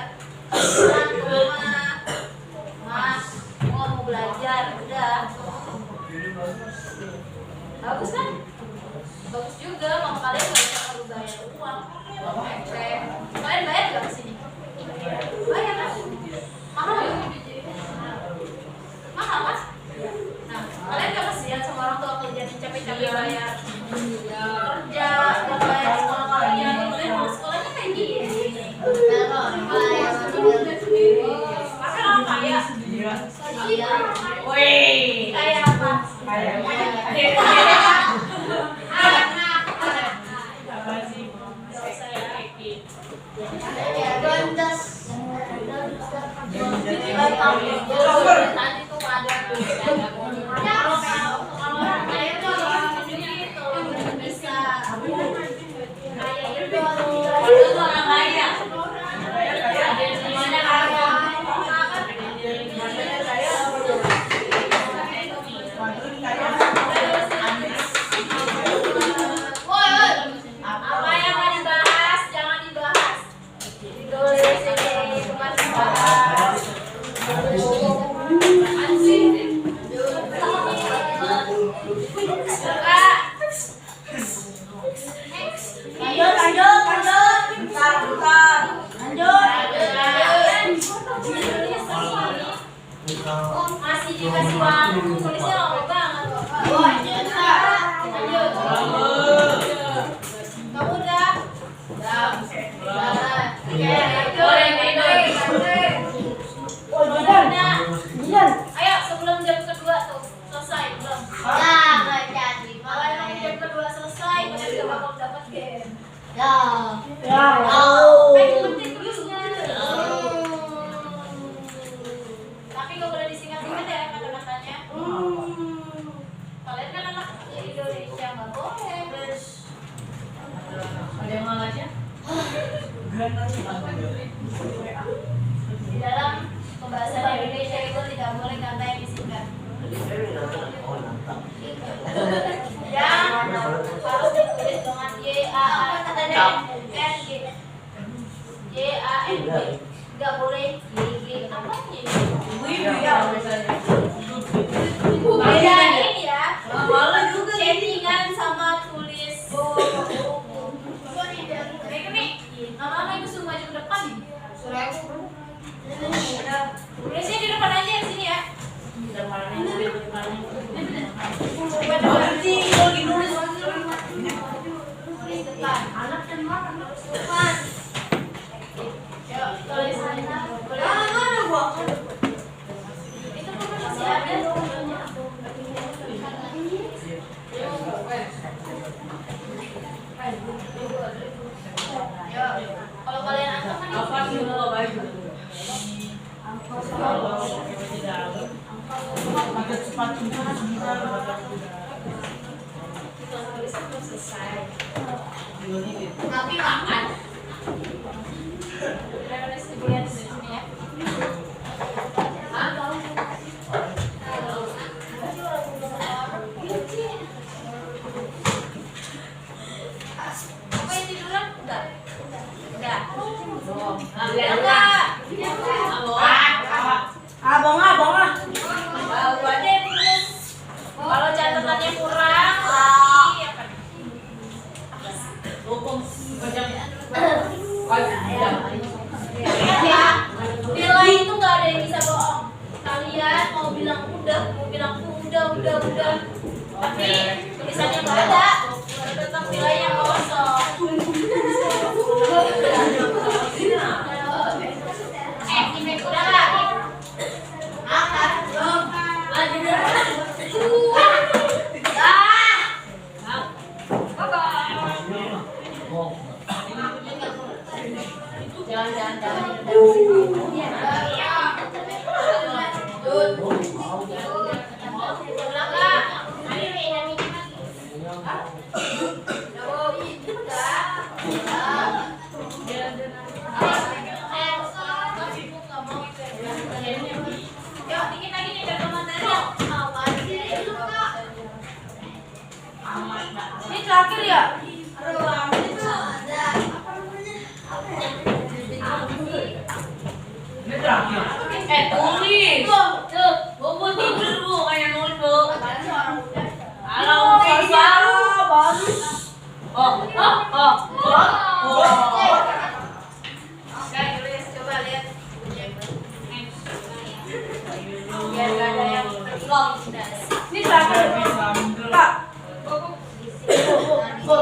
Tadi tuh ada tuh. Kalau orang kaya tuh gitu, bisa kaya itu orang kaya. Semuanya kaya. Apa yang mau dibahas jangan dibahas. Ditulis ini bukan dibahas. Masih dikasih waktu, tulisnya lama banget. Kamu udah? Ayo sebelum jam kedua tuh selesai belum? Kalau emang jam kedua selesai, kita bisa bakal dapat game. Penting tulisnya. Tapi nggak boleh disingkat-singkat ya kata-katanya. Kalian kan anak Indonesia nggak boleh. Ada yang mau aja? Di dalam pembahasan Indonesia itu tidak boleh kata yang disingkat. Yang harus ditulis dengan YAANG. YANG. Nggak boleh YG. Apanya ini? Bedain ya. Chattingan sama tulis. Mama ibu suruh maju ke depan. Tulisnya di depan aja di sini ya. Tulis depan. Anak dan mana harus depan. Yuk, tulisannya. Itu pun masih ada. Kalau kalian angkat kan Apa sih mau baju? Pakai sepatu selesai. Tapi makan. Udah nulis lihat di sini ya. Apa yang tiduran? Enggak. Enggak. Enggak. Abang. Baru aja yang tulis. Kalau catatannya kurang, lagi apa? Ingat ya, nilai itu nggak ada yang bisa bohong. Kalian mau bilang udah, mau bilang udah. Tapi tulisannya nggak ada. Tetap nilainya kosong. Udah nggak? Makan belum? Ini terakhir ya? Ini terakhir. Tulis. Tuh, bobo tidur bu, kayak nulis bu. Kalau baru. Oh. Oke, tulis coba lihat. Biar gak ada yang long. Ini terakhir. Pak. Bu.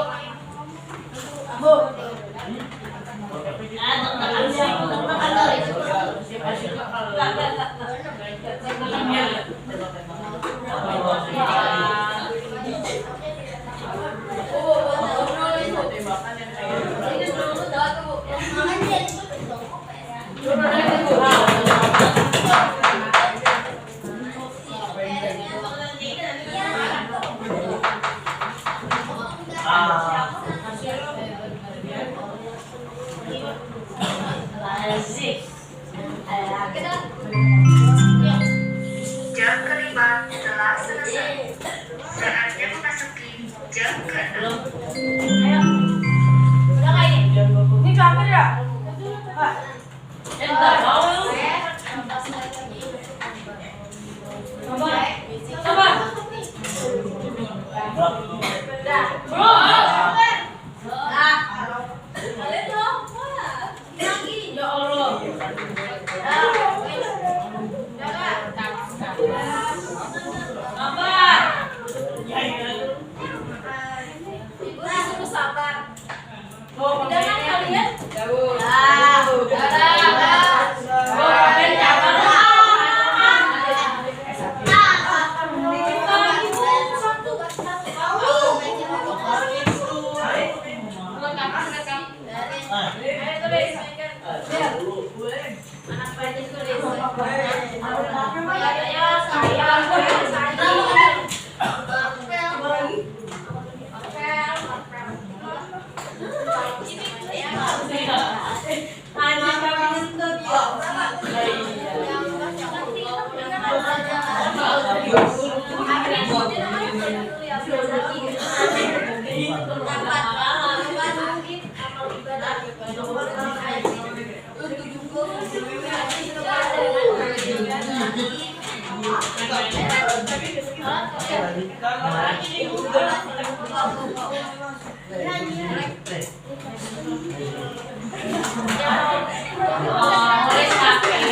Jam kelima telah selesai. Saatnya memasuki jam keenam. Ayo. Udah nggak ini? Ini terakhir ya? Pak. Enggak mau lu. Sabar. Udah. Bro. Nah. Kalian dong. Wah. Lagi. Ya Allah. Sabar. Ibu disuruh sabar. Oh, Jangan kalian. jauh. Ah,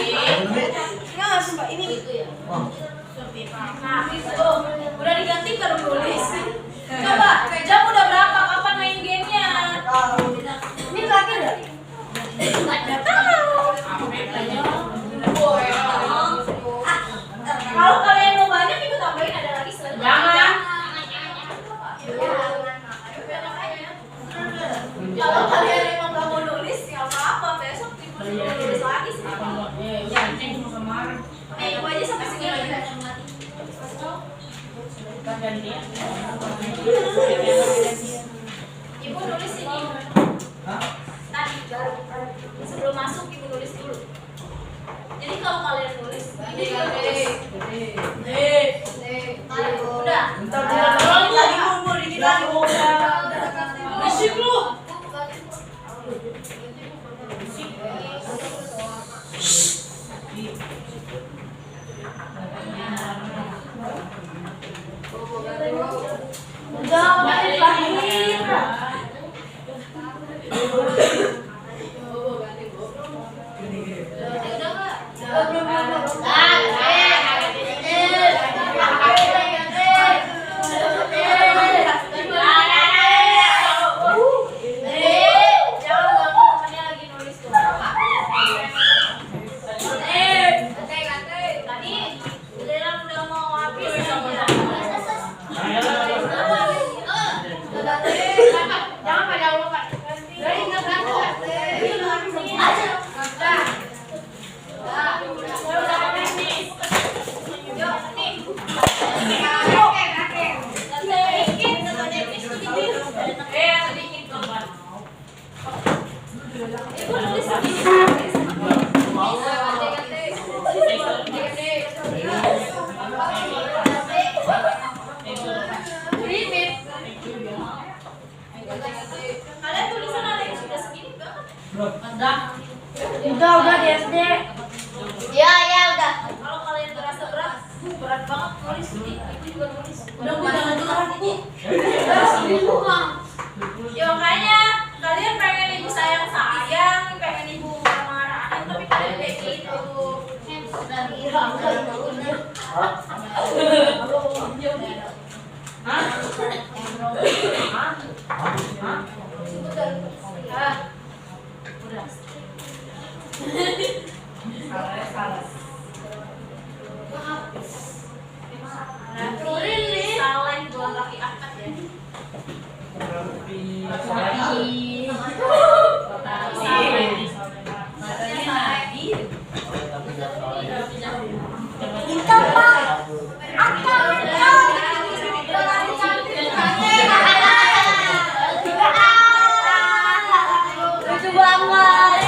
Enggak, sumpah ini. Nah, itu udah diganti baru nulis. Coba, jam udah berapa? Kapan main gamenya? Ini terakhir ya? Nggak tahu. Kalau kalian mau banyak, ibu tambahin ada lagi selanjutnya. Jangan. Kalau kalian emang nggak mau nulis, nggak apa-apa. Besok ibu suruh nulis lagi sih. Nih, ibu aja sampai segini. Ibu nulis ini. Tadi baru sebelum masuk ibu nulis dulu. Jadi kalau kalian nulis, ini udah. Bentar, bentar. Lagi kumpul dikit lagi. Berisik lu. Udah, menit terakhir. Kalian tulisan ada yang sudah segini enggak? Udah di SD. Ya udah. Kalau kalian terasa berat, berat banget nulis ini. Ibu juga nulis. Udah, Bu, jangan curhat, Bu. Ya makanya kalian pengen ibu sayang, pengen ibu marah-marahin, tapi kalian kayak gitu. Salah yang dua kaki angkat ya. Lucu banget.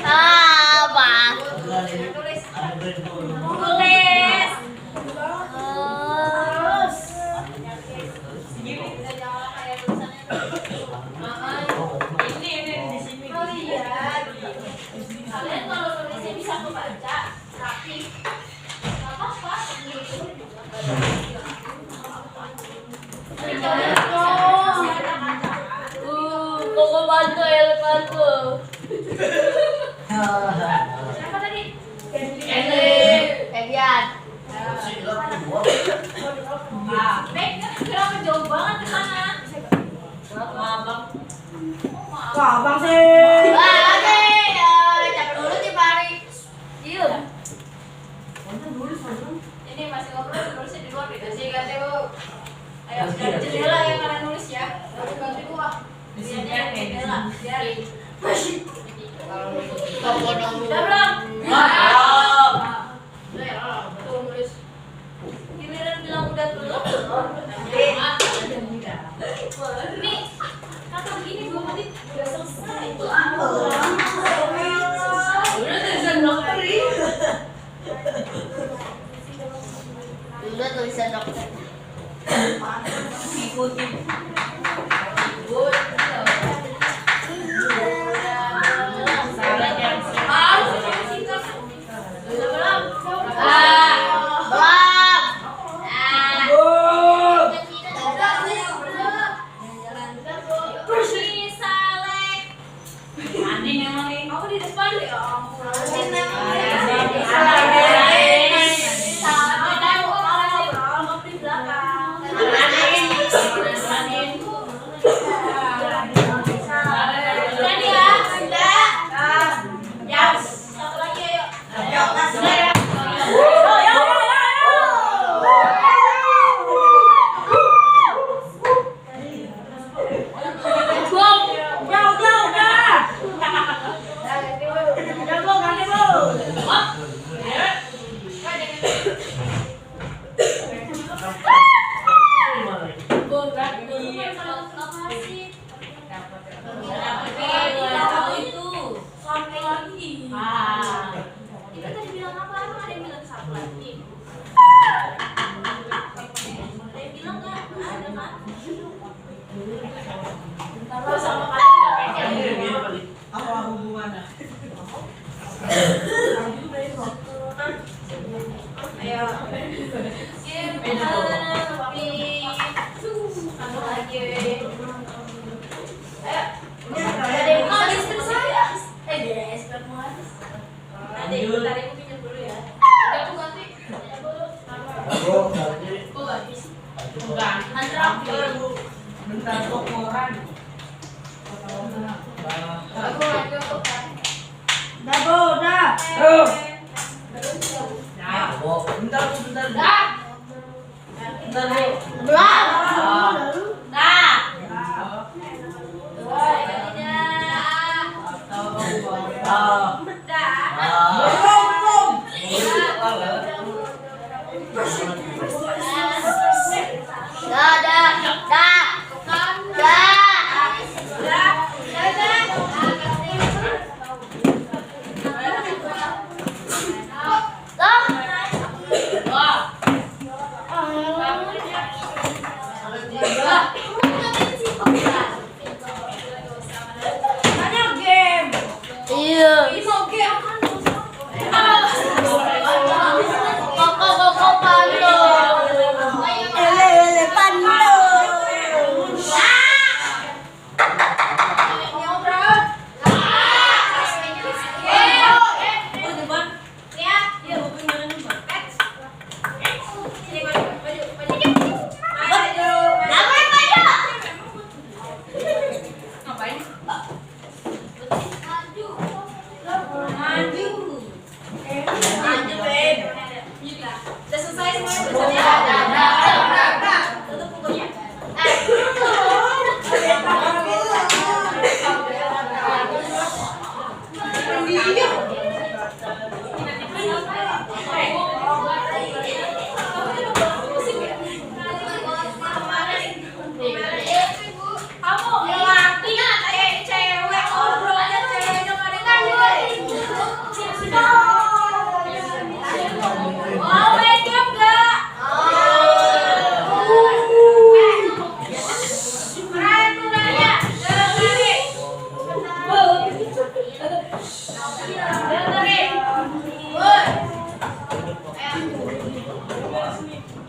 Apa? Tulis. Kalian kalau nulisnya bisa kebaca, rapi. Nggak apa-apa. Koko bantu, El bantu. Siapa tadi? Edian. Mek, kenapa jauh banget ke sana? Wah, Bang sih. Wah, oke. Capek dulu sih, Pari. Diem. Ini masih ngobrol, nulisnya di luar beda sih, ganti Bu. Ayo, dari jendela yang kalian nulis ya. Ganti gua. Biasanya jendela. Biarin. Udah belum? Tuh, nulis. Giliran bilang udah belum? Nih, kata begini 2 menit udah selesai. Udah tulisan dokter. Ikutin. Aku di depan ya ampun.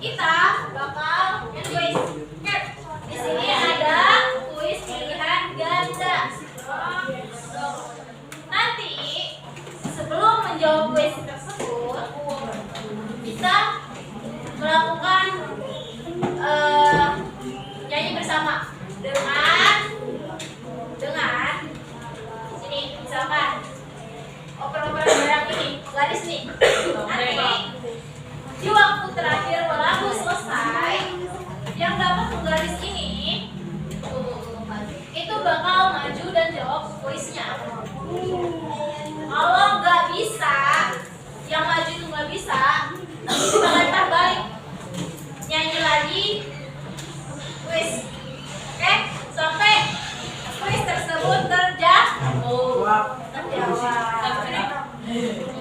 kita bakal kuis. Di sini ada kuis pilihan ganda. Nanti sebelum menjawab kuis tersebut, kita melakukan nyanyi bersama dengan sini misalkan oper-oper barang ini garis nih. Nanti di waktu terakhir lagu selesai, yang dapat menggaris ini itu bakal maju dan jawab kuisnya. Kalau nggak bisa, yang maju itu nggak bisa, kita lempar balik, nyanyi lagi kuis. Oke, sampai kuis tersebut terjawab.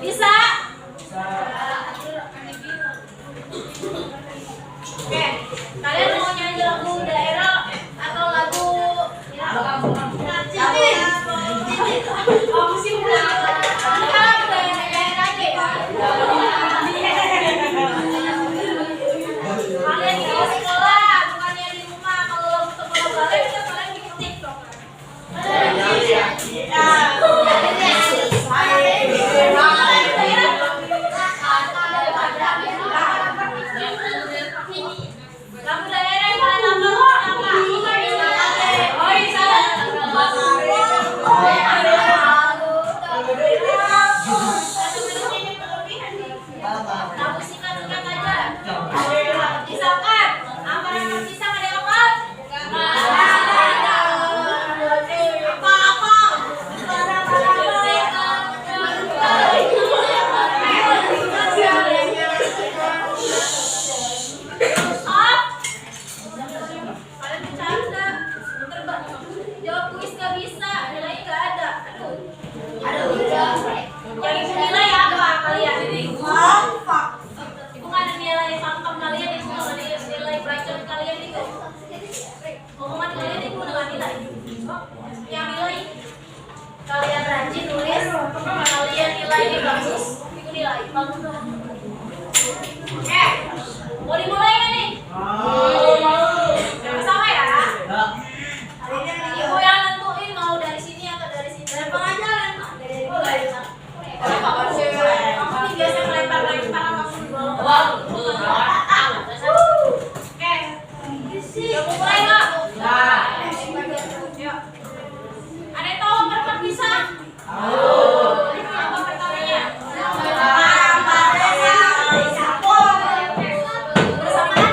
Bisa? Oke, kalian mau nyanyi lagu daerah atau lagu apa sih? Lagu daerah aja ya. Kalian di sekolah, bukannya di rumah. Kalau lagu sekolah ballet, kita kalian bikin TikTok. Lagu daerah yang paling lama apa? Oh iya. Lagu singkat-singkat aja. Misalkan antara Mas Isa ada apa? Apa-apa. Kalian bercanda. Jawab kuis gak bisa, nilainya gak ada. Aduh. Yang ibu nilai apa kalian? Ibu gak ada nilai pam-pam kalian, ibu gak ada nilai belajar kalian itu. Omongan kalian ibu gak nilai. Yang nilai kalian rajin nulis, kalian nilainya bagus, ibu nilai. Mau dimulai gak nih? Sama ya? Ibu yang nentuin mau dari sini atau dari sini. Lempar aja, lempar. Kamu nih biasa melempar-lempar kamu di bawah. Oke. Mau mulai nggak? Yuk. Ada yang tahu apa bisa? Apa pertamanya? Bersama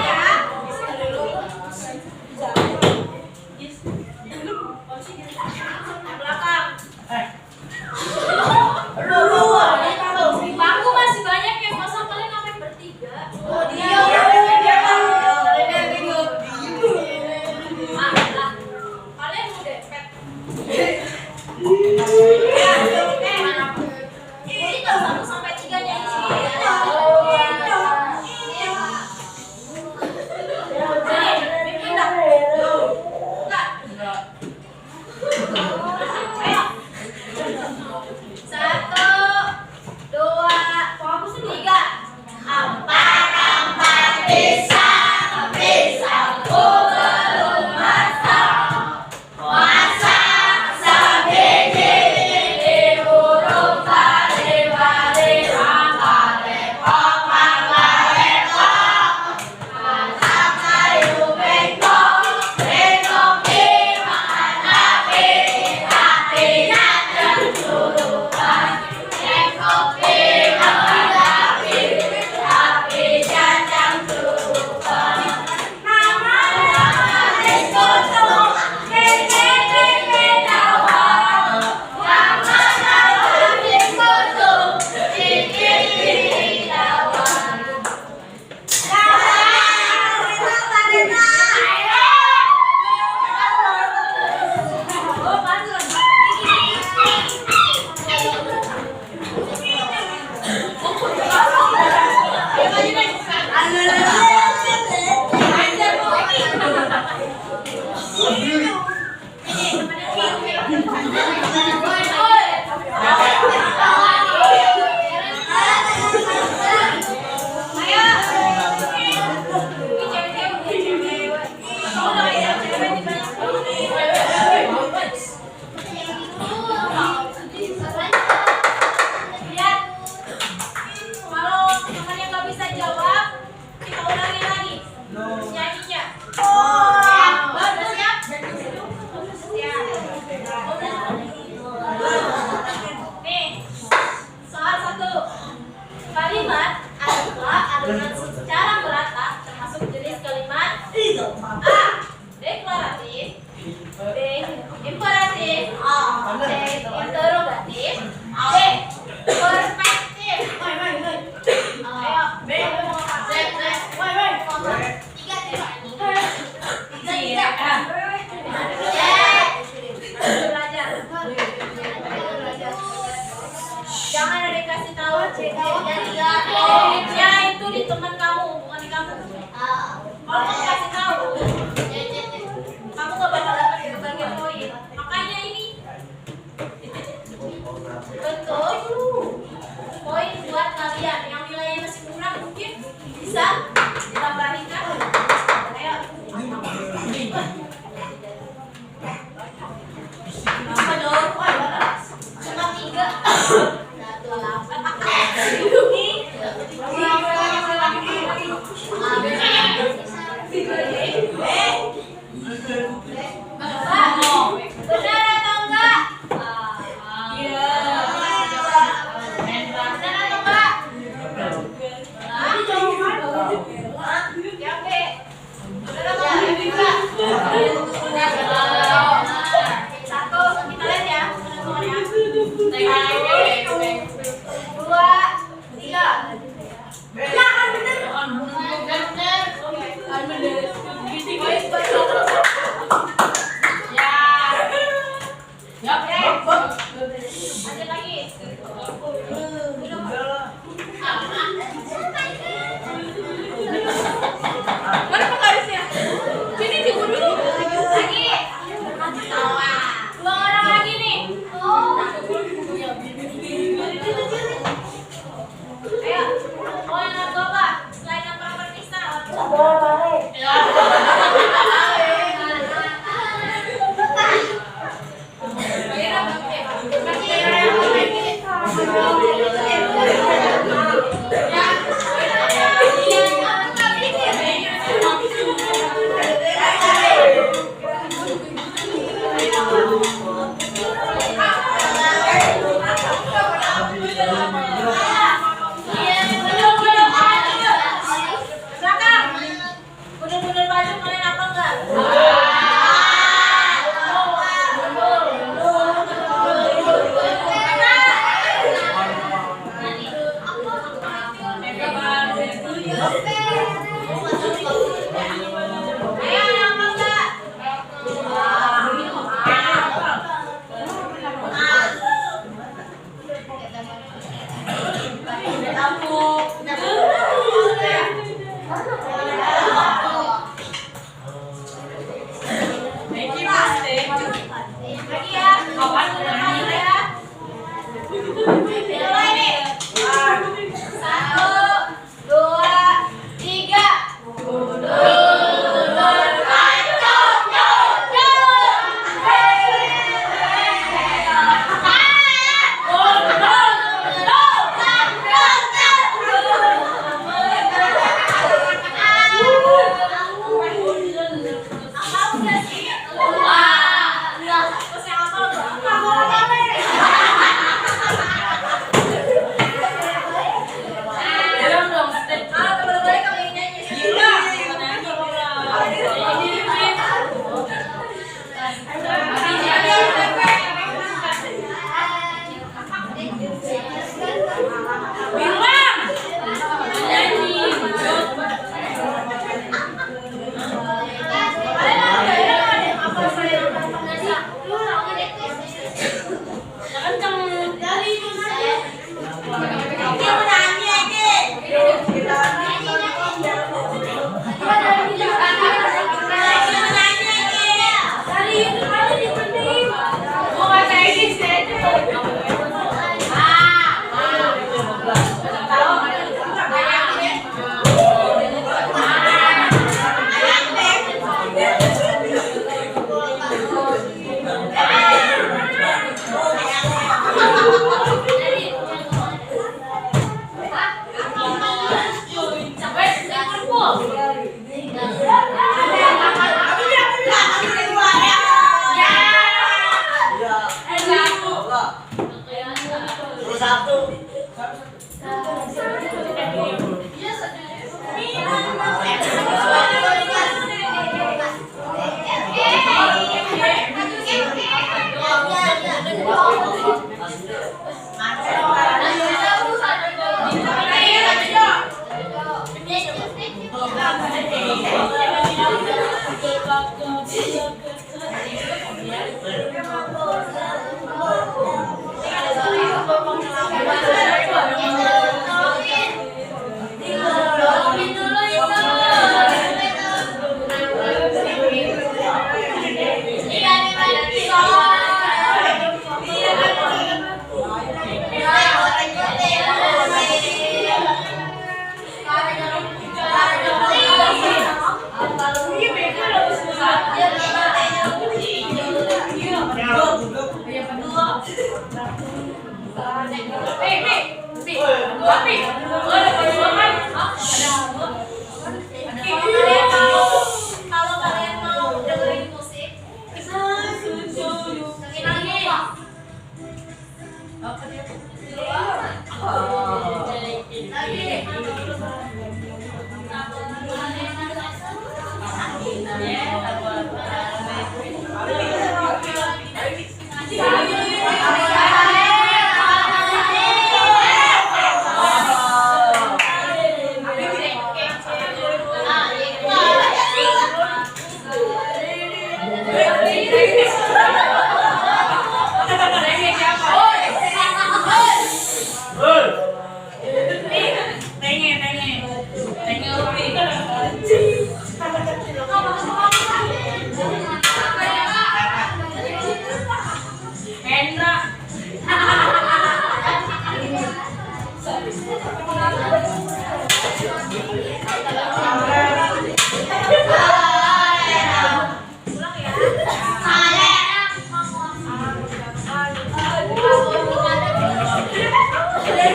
Kalau kalian mau dengerin musik, dengerin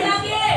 lagi.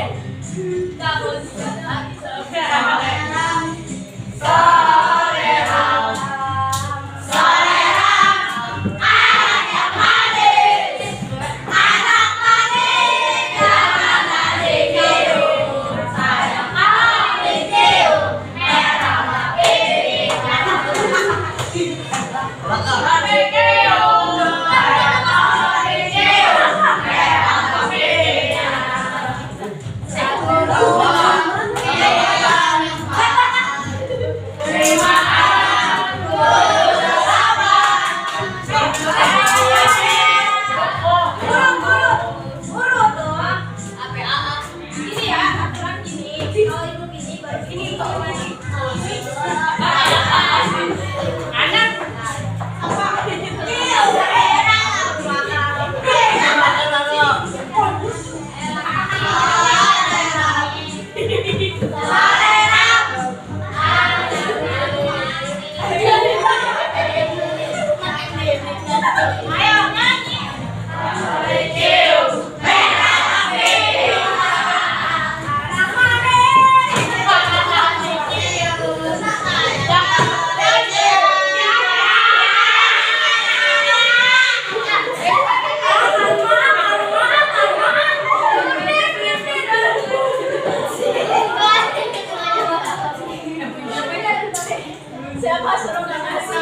Siapa suruh nggak ngasih?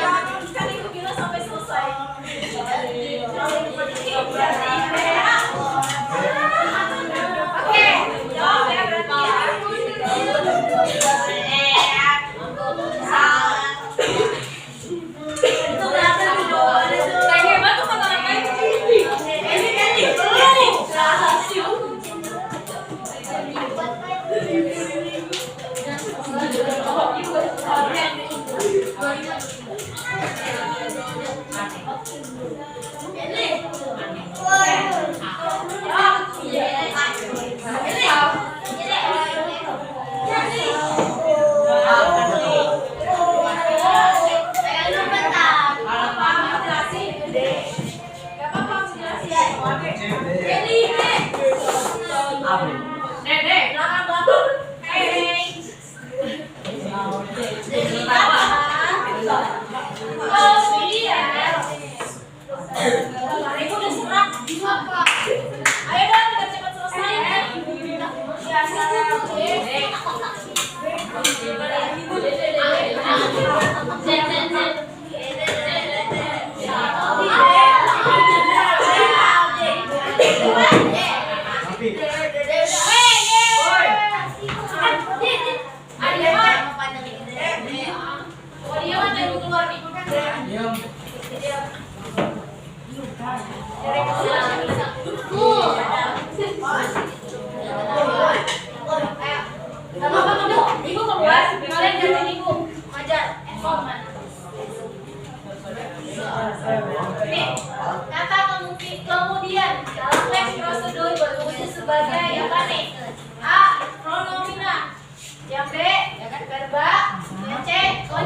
Kan ibu bilang sampai selesai. Oke, jawab ya berarti ya. Itu berapa jawabannya tuh? Kayak hebat tuh kata orang lain. Ini kan itu. Rahasia.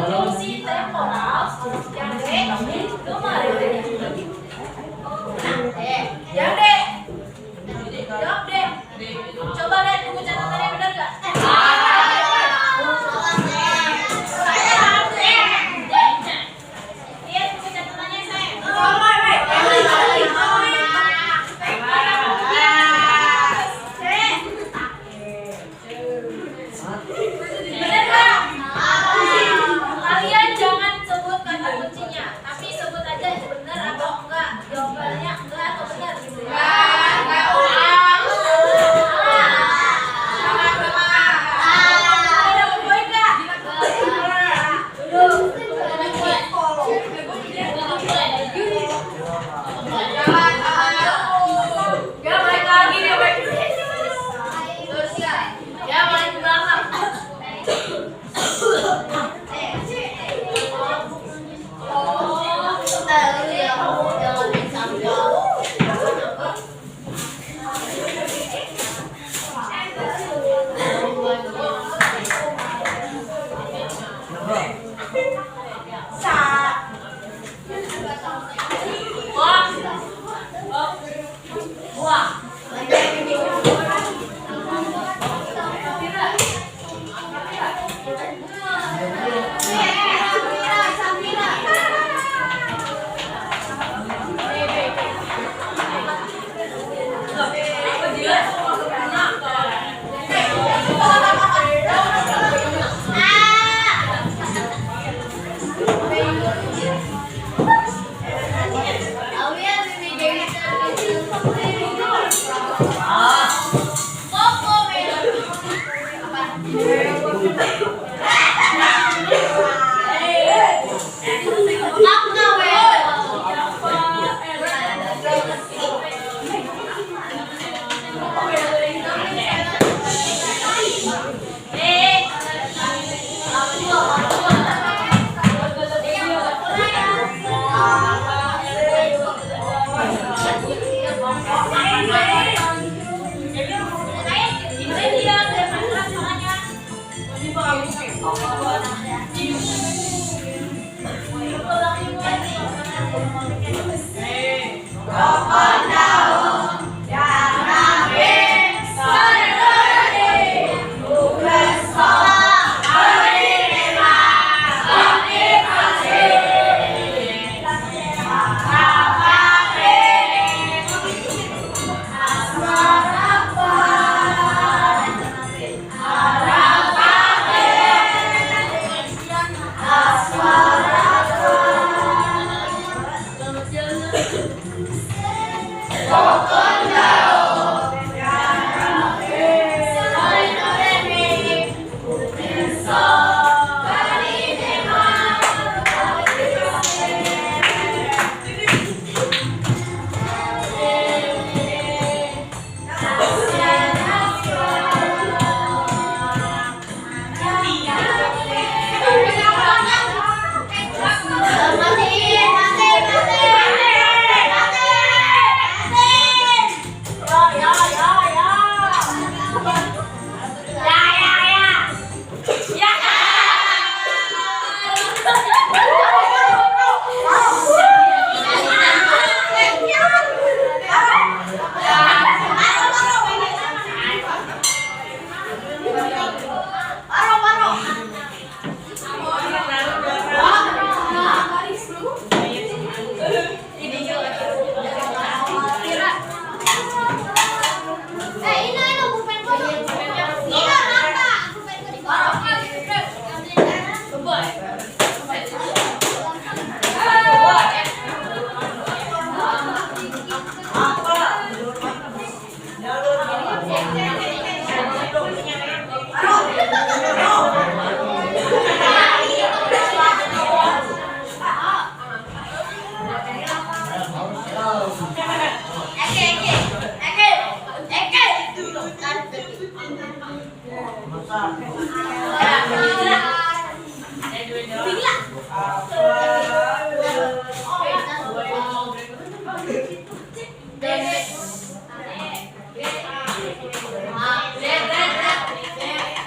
fungsi temporal yang D kemarin. Yang D. Jawab D. Coba lihat buku catatannya benar nggak? Lihat buku catatannya saya. Benar nggak? Kalian jangan sebut kata kuncinya, tapi sebut aja benar atau enggak. Jawabannya enggak atau benar gitu ya.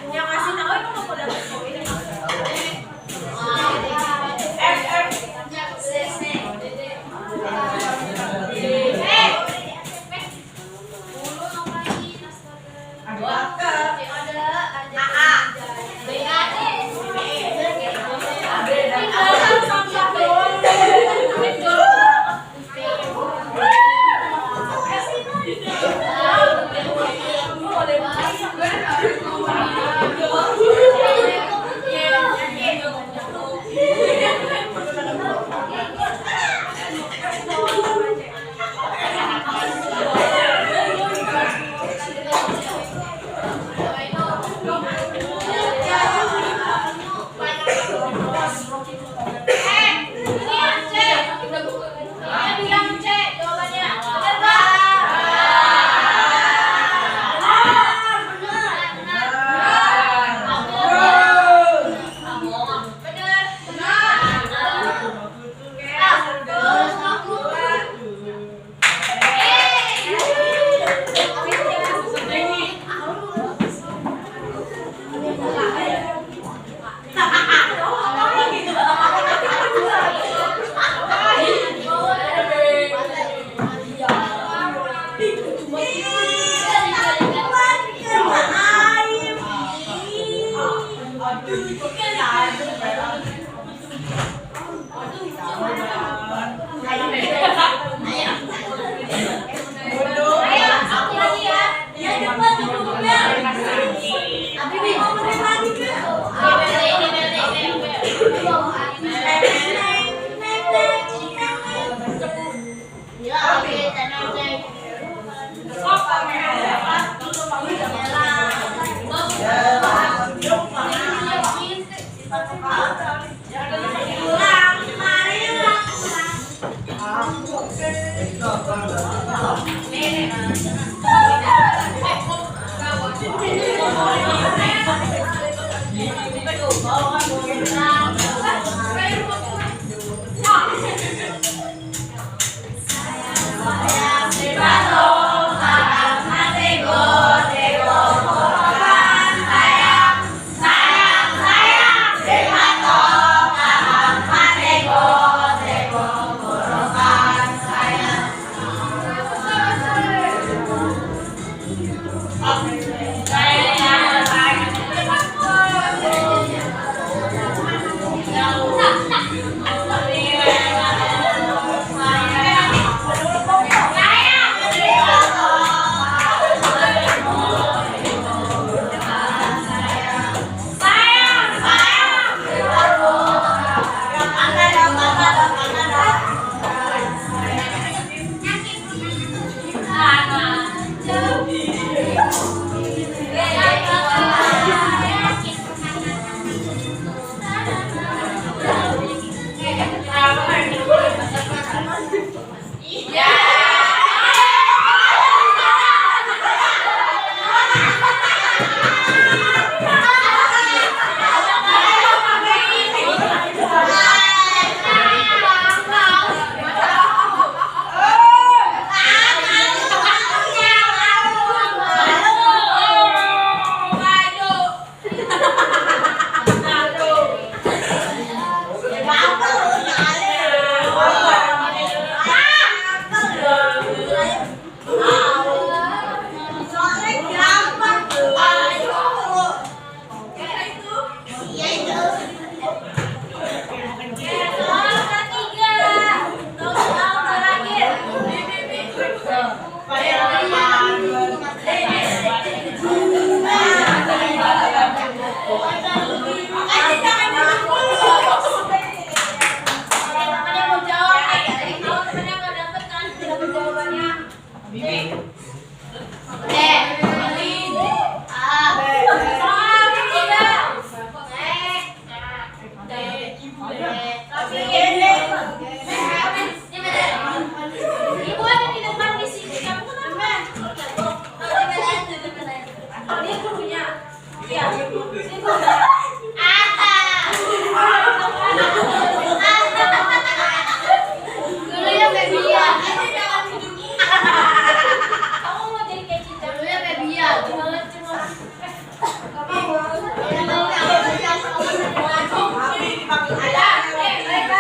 Yang ngasih tahu itu mau dapet poin.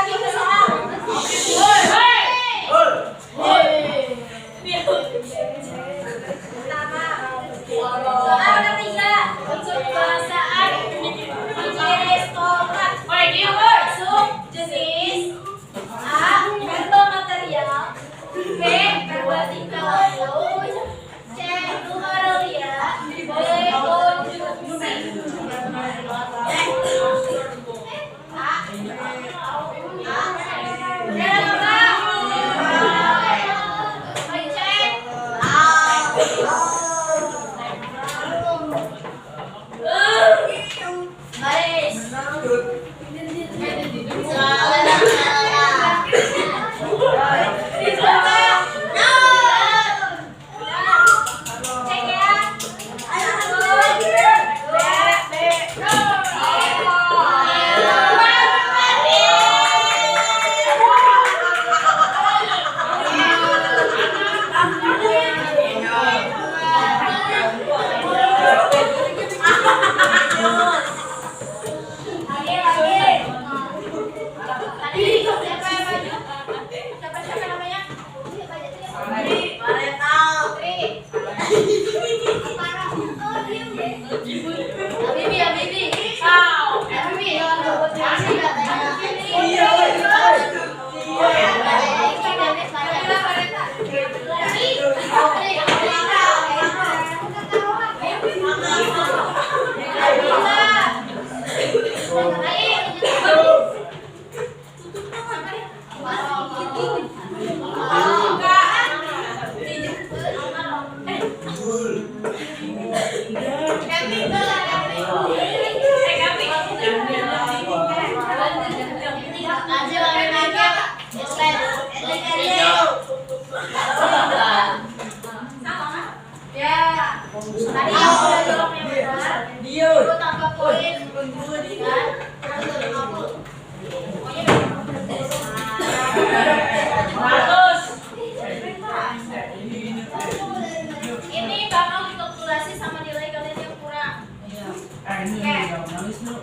Ada, ini, nangis lu.